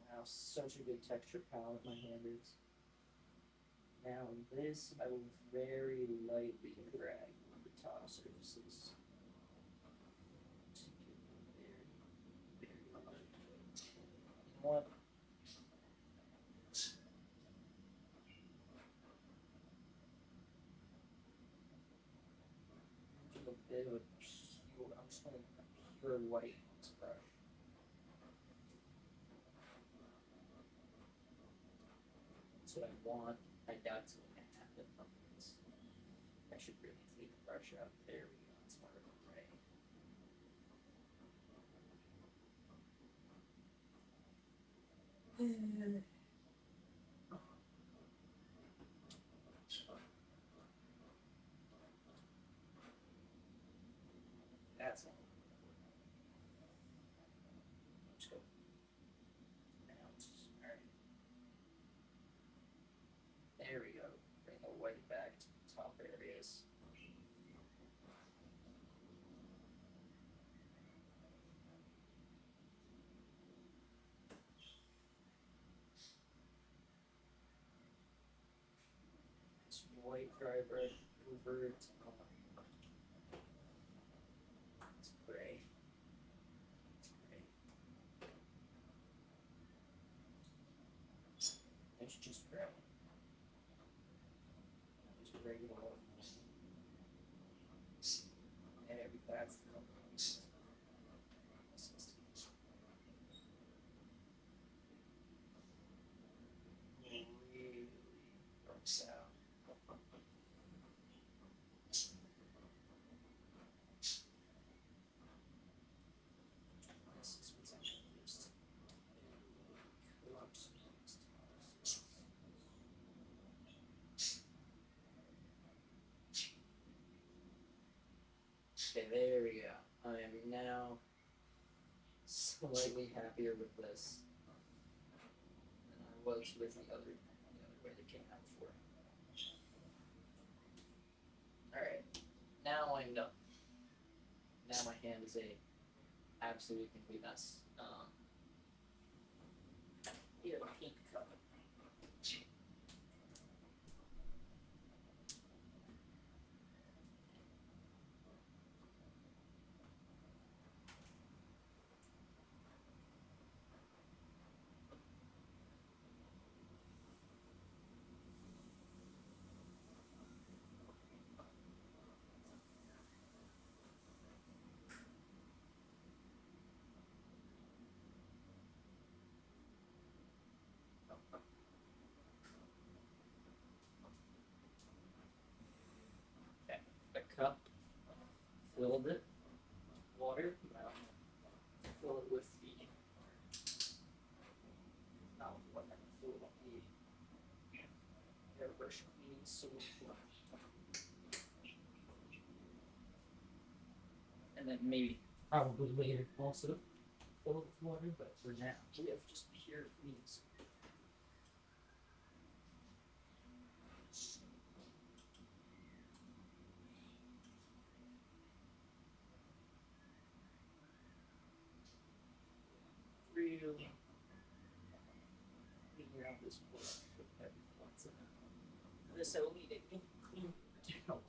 Wow, such a good texture palette my hand is. Now this I will very lightly drag on the top surfaces. Very light. What? Do a bit of a pure, I'm just going to pure white on this brush. That's what I want. I doubt it's going to happen. I should really take the brush out. There we go. It's more of a gray. That's all. Let's go. Out. Alright. There we go. Bring the white back to the top areas. This white dry brush over top. It's gray. It's gray. It's just gray. Just regular. And that's the really works out. This is what's actually just collapse. Okay, there we go. I am now slightly happier with this than I was with the other way that came out before. Alright, now I'm done. Now my hand is a absolute complete mess. Here, pink color. Okay, the cup filled it. Water. Now fill it with the fill it with the airbrush cleaning solution. And then maybe probably later also fill it with water, but for now we have just pure cleaning solution. Really figure out this book with everything that's in it. This I will need a clean towel.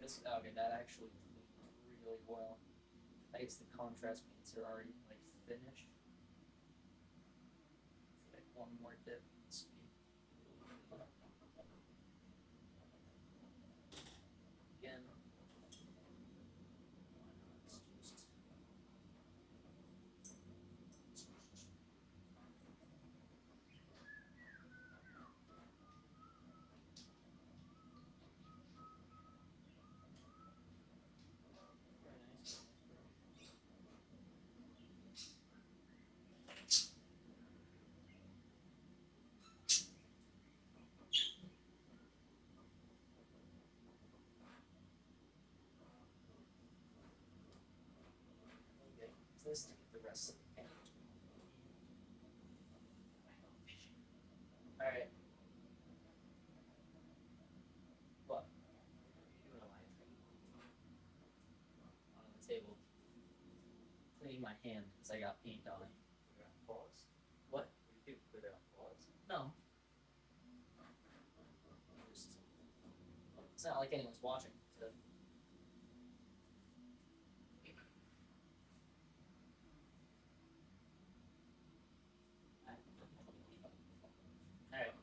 this. Okay, that actually cleaned really well. I guess the contrast paints are already like finished. Like one more dip. Again. This to get the rest of the paint. Alright. What? You're doing a live stream? On the table. Cleaning my hand because I got paint on it. Put it on pause? What? You do put it on pause? No. Just, it's not like anyone's watching. So. Alright.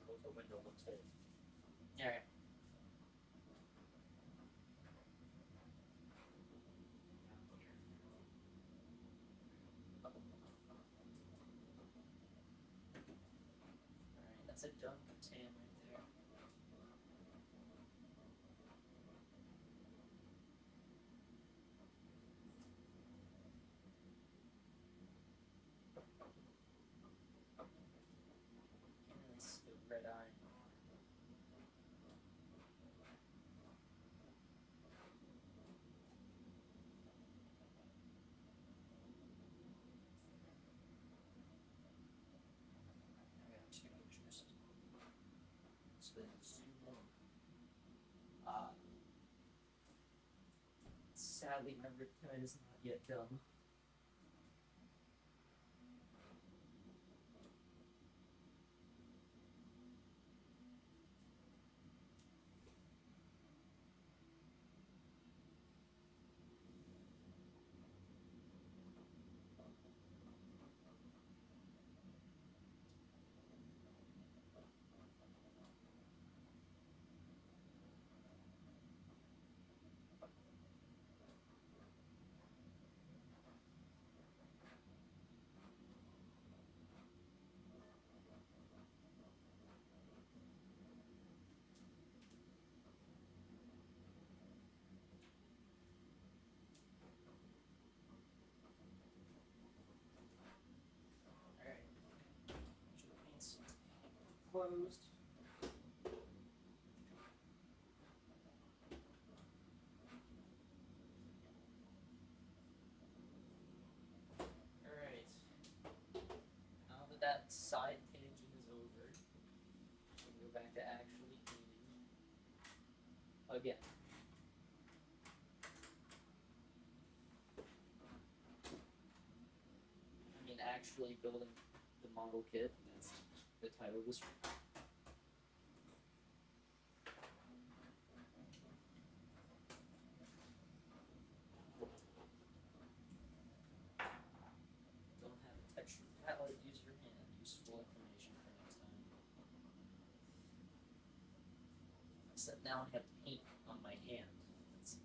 Close the window upstairs. Alright. Alright, that's a dunk tan right there. Can't really see the red eye. I got two pictures. So then zoom in. Sadly, my riptide is not yet done. Alright. Paint's closed. Alright. Now that that side tangent is over, we can go back to actually painting again. I mean, actually building the model kit. That's the title of this. Don't have a texture palette. Use your hand. Useful information for next time. Except now I have paint on my hand. It's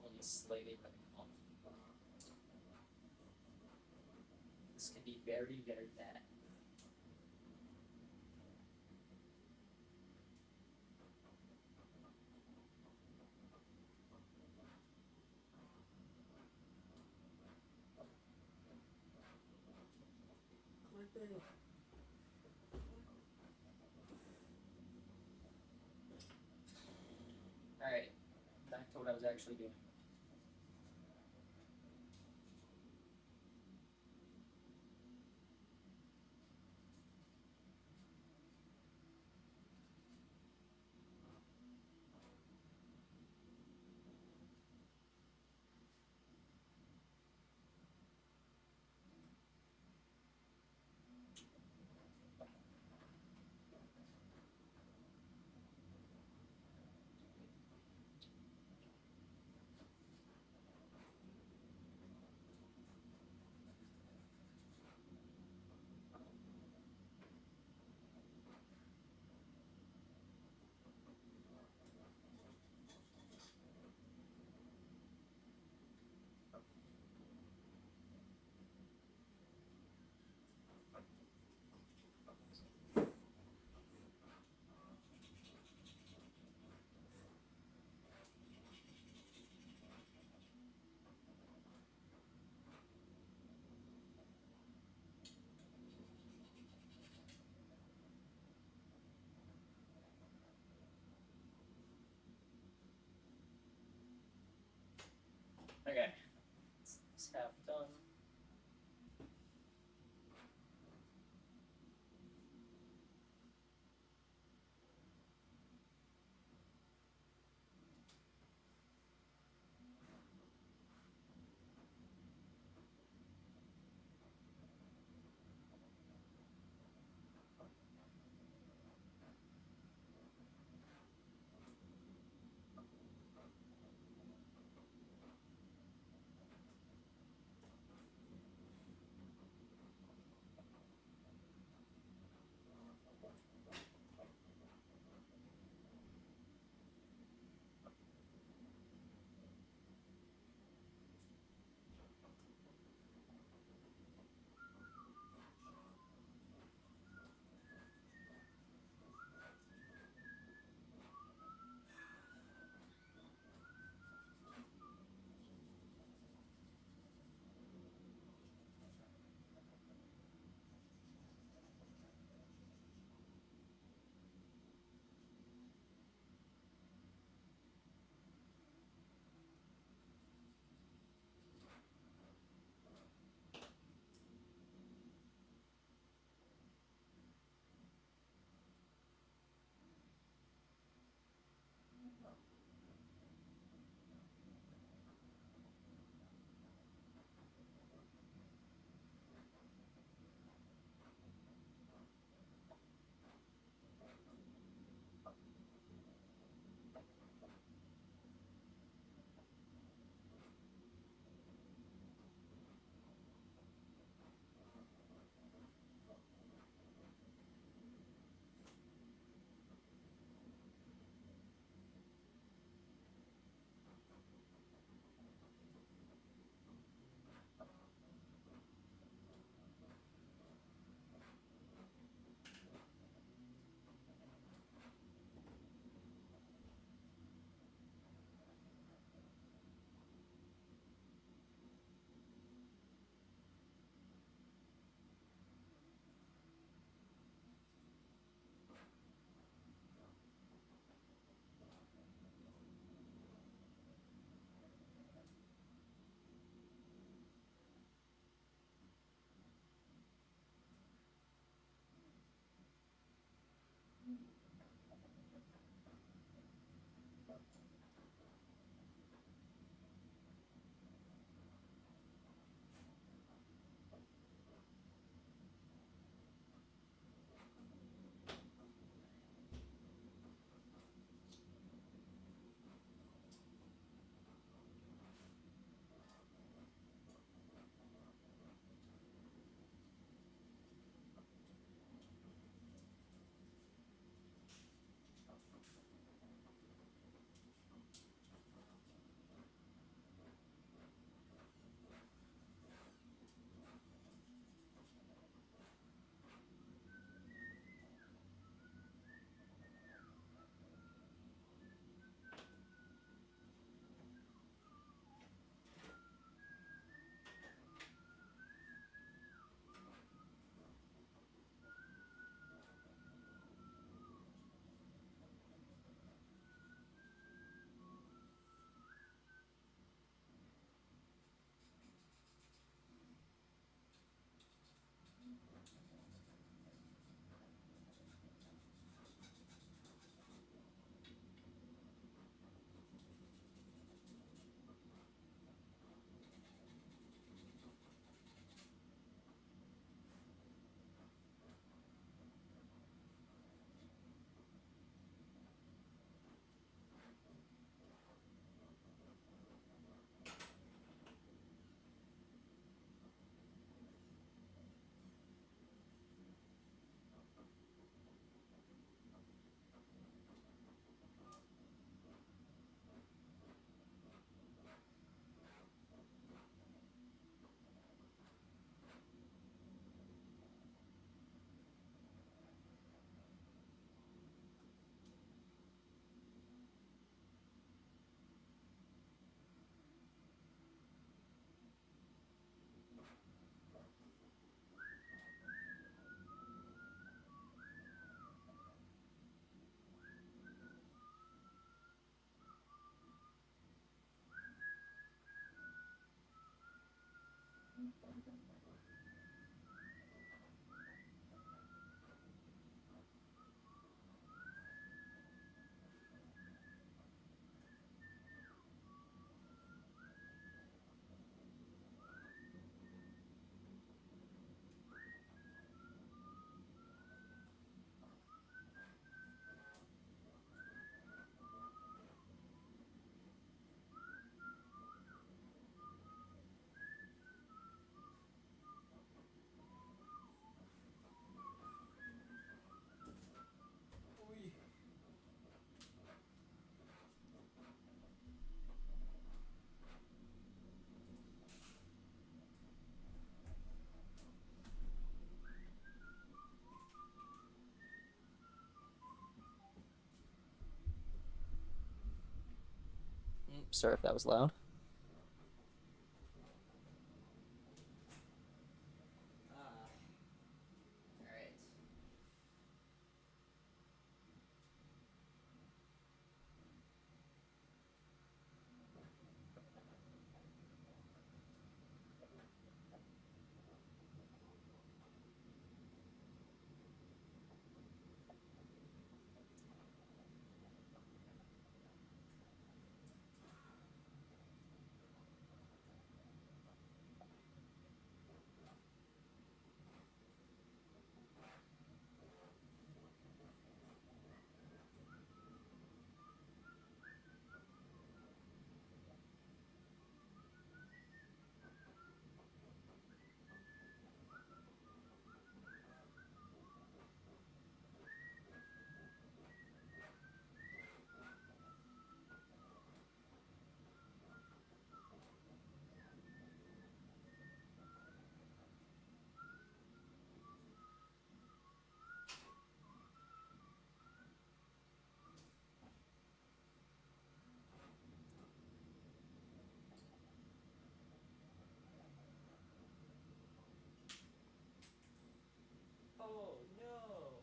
only slightly rubbing off. This can be very, very bad. Alright, back to what I was actually doing. Okay. It's half done. Sorry if that was loud. Alright. Oh no!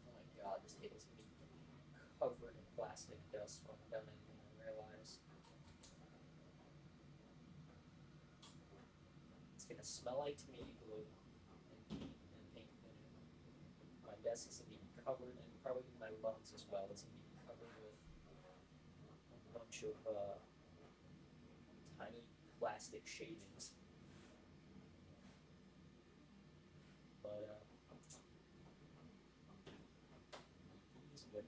Oh my god, this table's gonna be covered in plastic dust when I'm done anything I realize. It's gonna smell like tomato glue and paint thinner. My desk is gonna be covered, and probably my lungs as well. It's gonna be covered with a bunch of tiny plastic shavings. But these would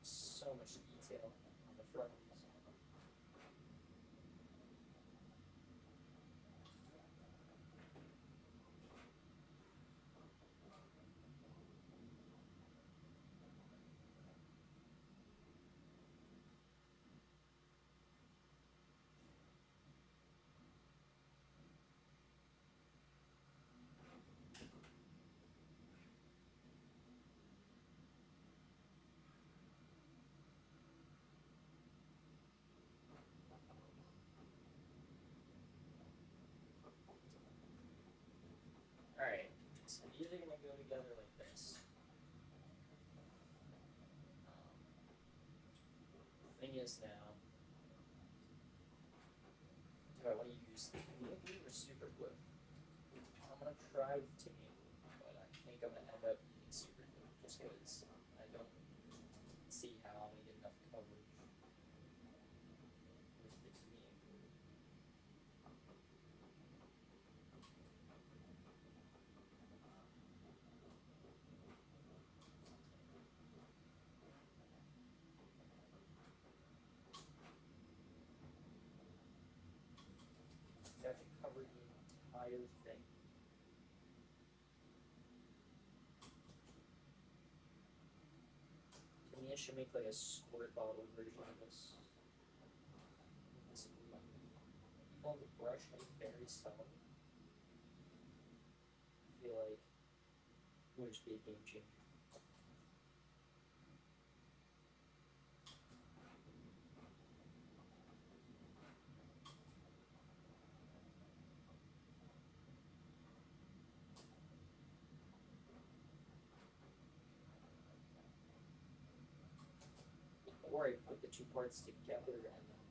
so much detail on the front. Alright, so these are gonna go together like this. Thing is now, do I want to use tomato glue or super glue? I'm gonna try tomato glue, but I think I'm gonna end up using super glue just because I don't see how I'm gonna get enough coverage with the tomato glue. You have to cover the entire thing. To me, I should make like a squirt bottle version of this. Even the brush is very subtle. I feel like it would just be a game changer. Or I put the two parts together and then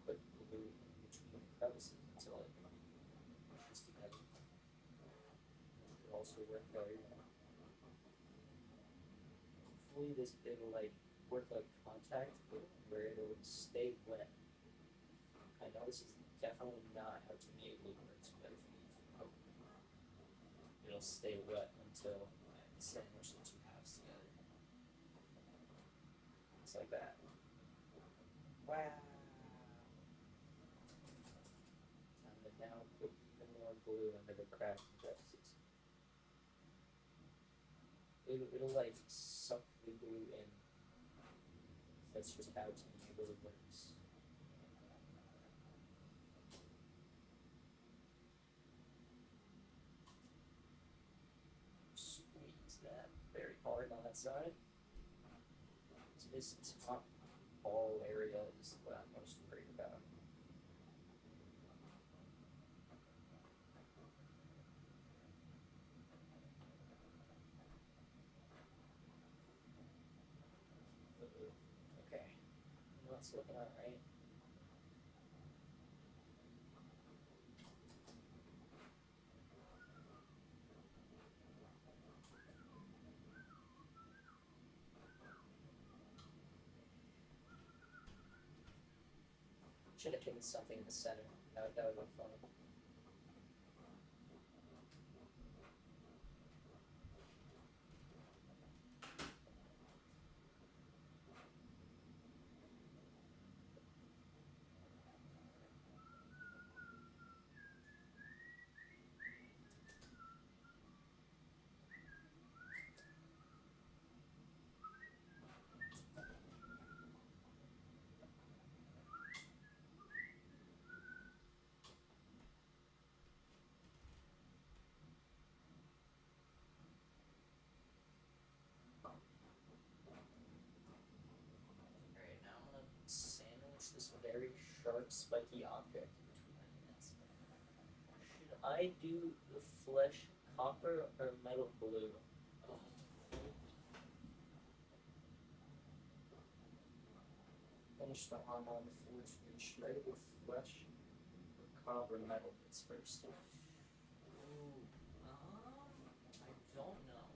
put glue in between the crevices until it pushes together. Which could also work very well. Hopefully it'll like work like contact glue where it'll stay wet. I know this is definitely not how tomato glue works, but if you hope it'll stay wet until I sandwich the two halves together. Just like that. Wow. Time to now put even more glue under the cracks and crevices. It'll like suck the glue in. That's just how tomato glue works. inside. So this top ball area is what I'm most worried about. Okay, that's looking alright. Should have taken something in the center. That would have been fun. Alright, now I'm gonna sandwich this very sharp, spiky object between my hands. Should I do the flesh copper or metal blue? Finish the arm on the forge and should I do the flesh or copper metal bits first? Ooh, I don't know.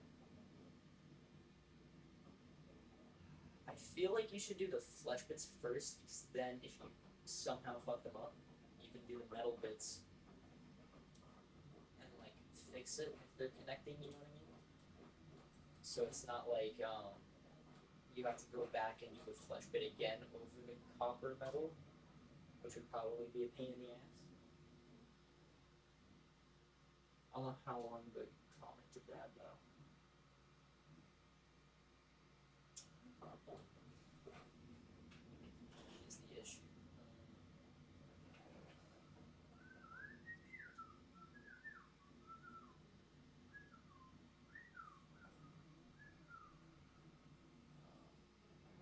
I feel like you should do the flesh bits first, because then if you somehow fuck them up, you can do the metal bits and like fix it if they're connecting, you know what I mean? So it's not like you have to go back and do the flesh bit again over the copper metal, which would probably be a pain in the ass. I don't know how long the comment to that though. Is the issue.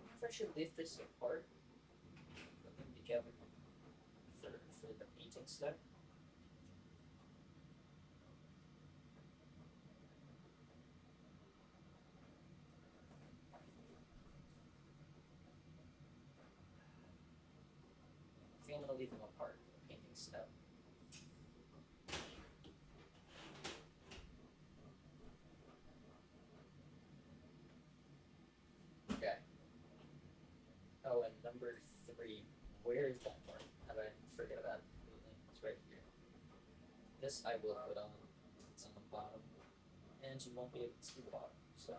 I wonder if I should lift this apart, put them together for the painting step. I think I'm gonna leave them apart for the painting step. Okay. Oh, and number 3. Where is that part? How did I forget about it completely? It's right here. This I will put on. It's on the bottom. And you won't be able to see the bottom, so.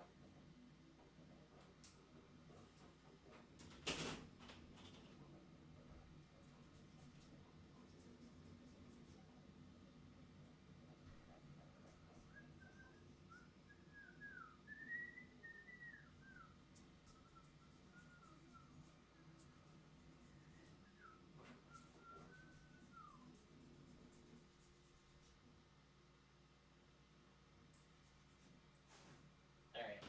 Alright.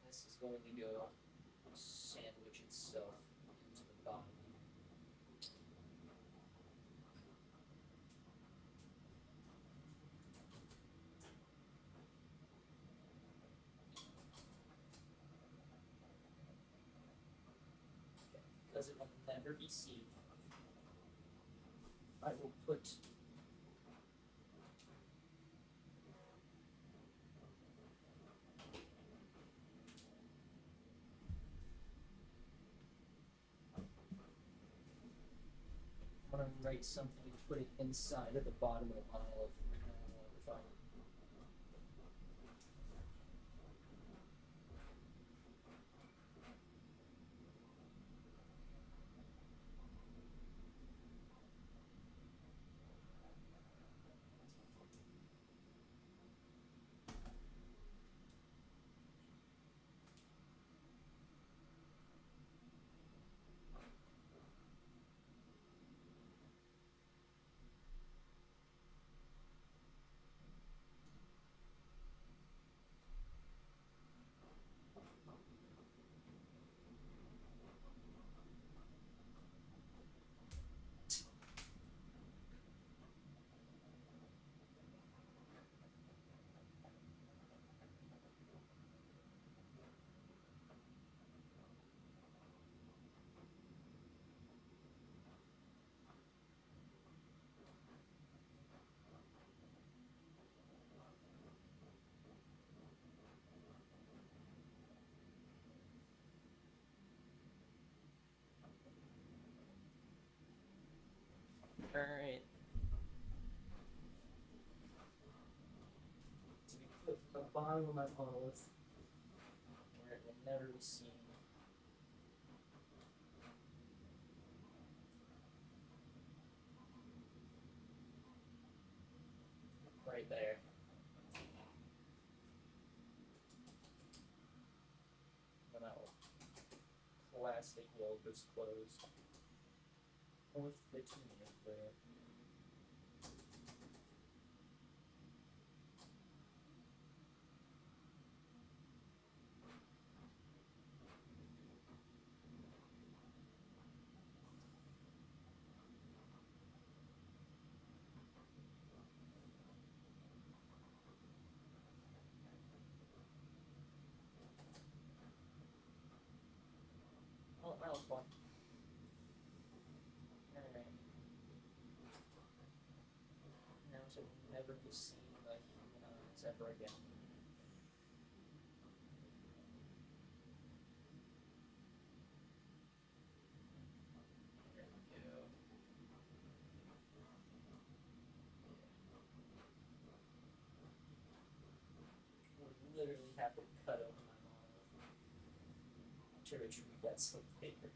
This is going to go sandwich itself into the bottom. Because it will never be seen, I will put I'm gonna write something to put it inside at the bottom of the monolith. Alright. To be put at the bottom of my monolith, where it will never be seen. Right there. Then that plastic wall goes closed. With the tuning there. Oh, that was fun. Alright. Now to never be seen by human eyes ever again. There we go. We'll literally have to cut open my monolith to retrieve that slip paper.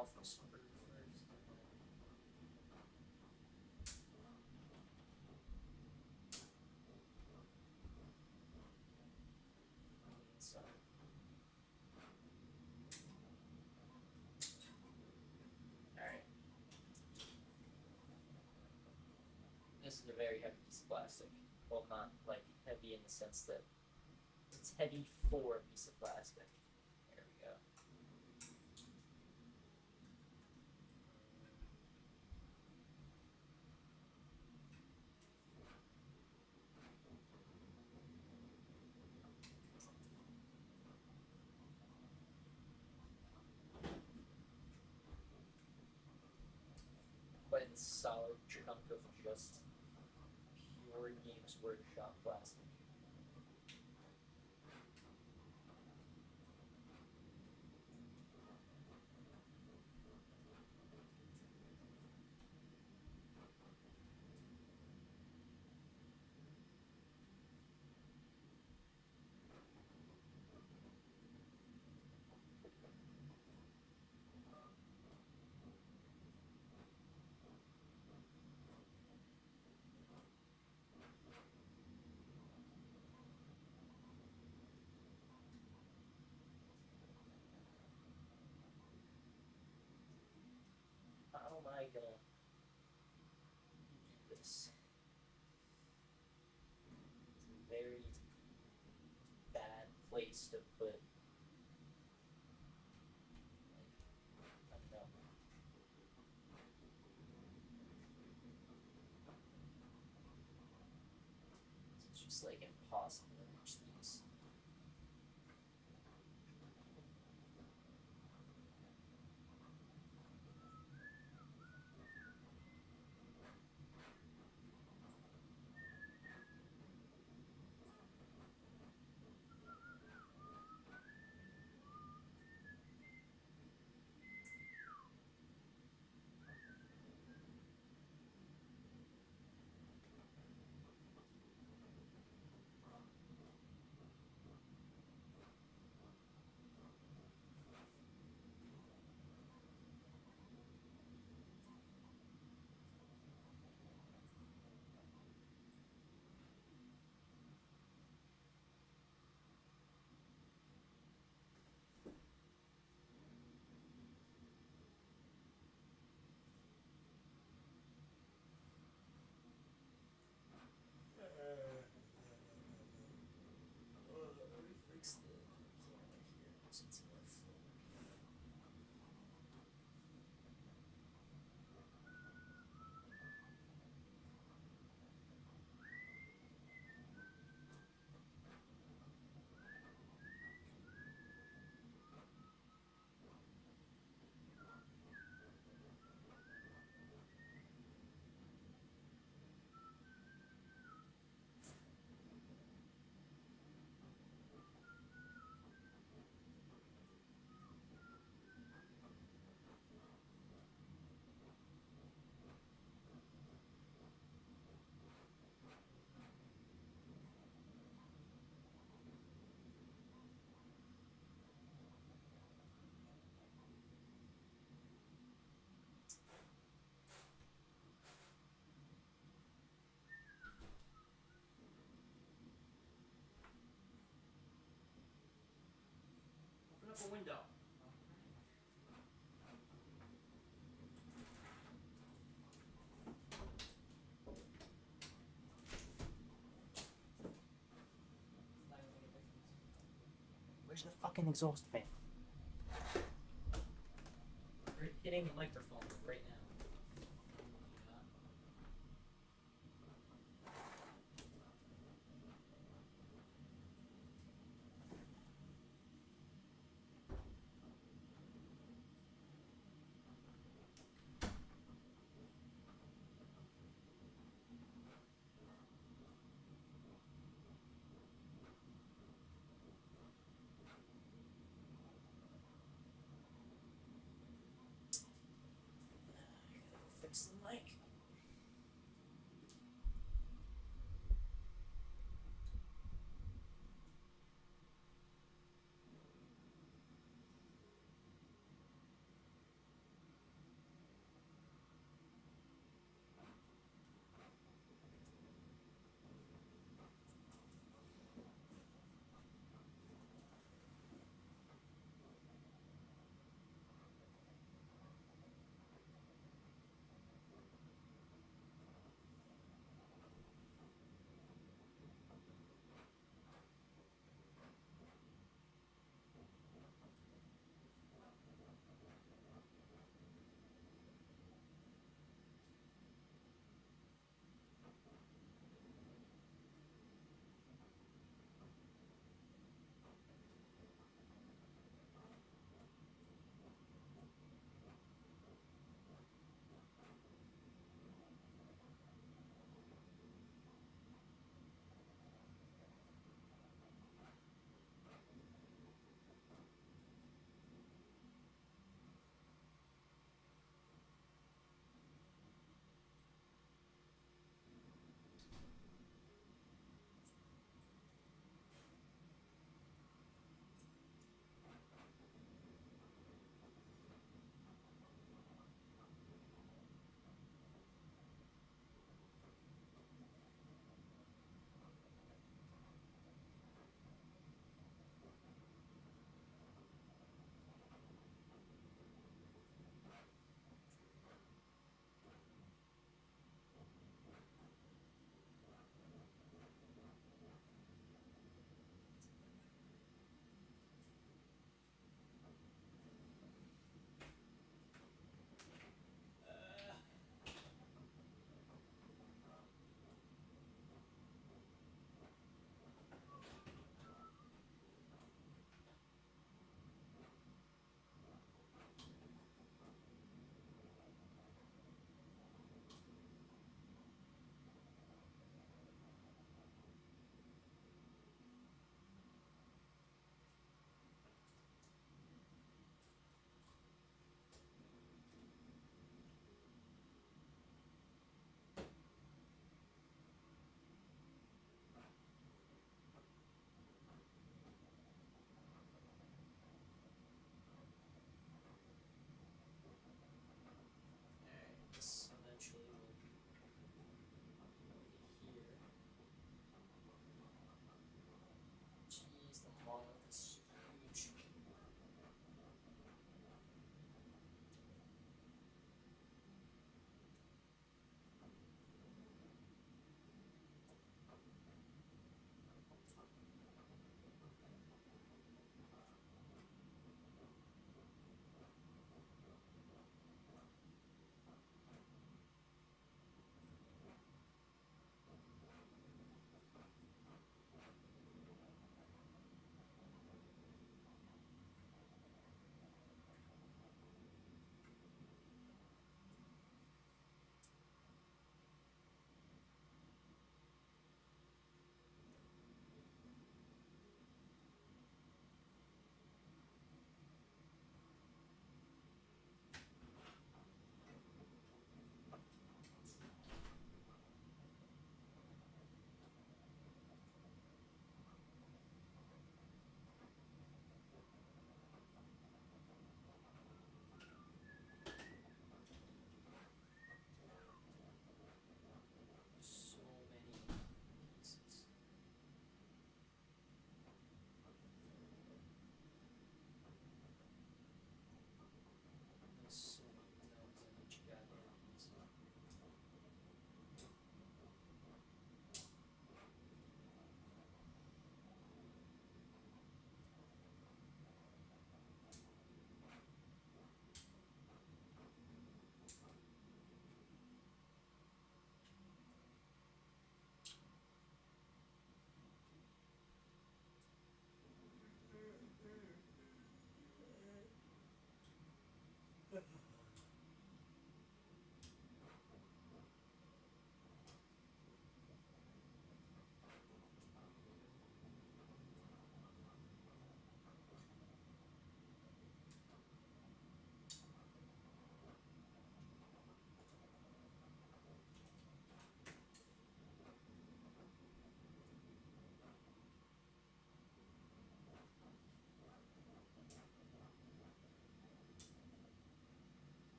off the screw first. Inside. Alright. This is a very heavy piece of plastic. Well, not like heavy in the sense that it's heavy for a piece of plastic. There we go. Quite a solid chunk of just pure Games Workshop plastic. How am I gonna do this? It's a very bad place to put, like, I don't know. It's just like impossible to reach these. Let me fix the camera here so it's more forward. Open up a window. Where's the fucking exhaust fan? We're hitting the microphone right now.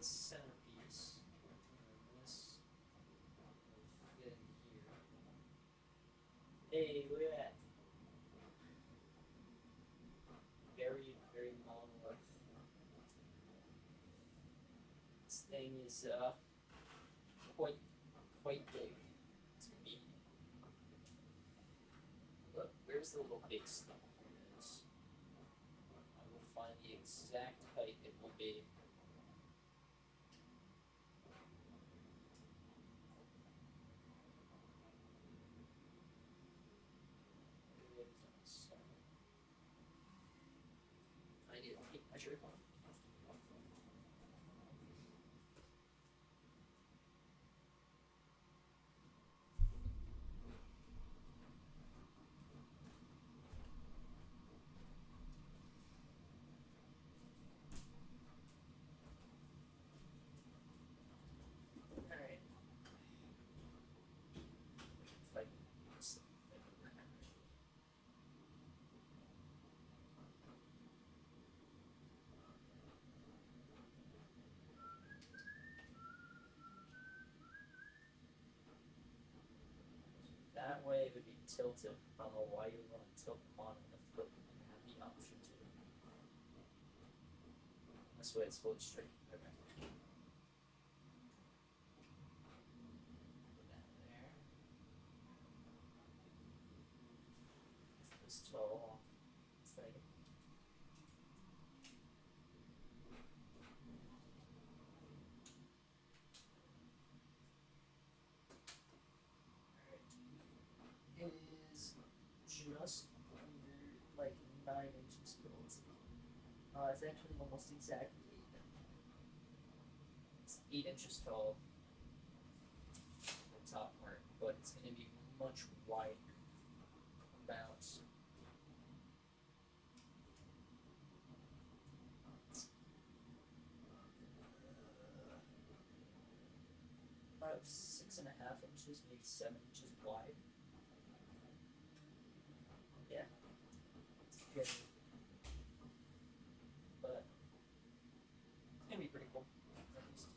the centerpiece. And this will fit in here. Hey, look at that. Very, very monolith. This thing is quite big. It's gonna be. Look, where's the little base thing? Here it is. I will find the exact height it will be. It is on the side. I need a tape measure. Alright. If I can slip it over. That way it would be tilted. I don't know why you would want to tilt the monolith, but you have the option to. This way it's fully straight. Okay. Put that there. This tall. It's like it is just under like 9 inches built. It's actually almost exactly 8. It's 8 inches tall. The top part, but it's going to be much wider. About 6.5 inches, maybe 7 inches wide. Yeah. It's good. But it's gonna be pretty cool. At least.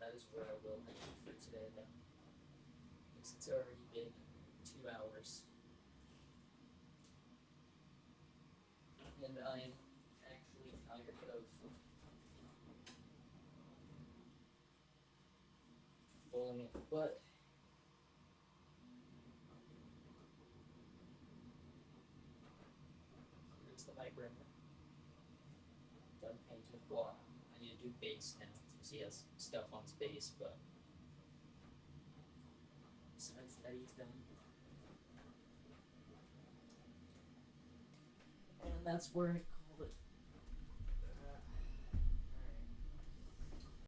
That is where I will end it for today though. Because it's already been 2 hours. And I'm actually tired of bowling it, but here's the mic rim. Done painting. Well, I need to do base now because he has stuff on his base, but besides that, he's done. And that's where it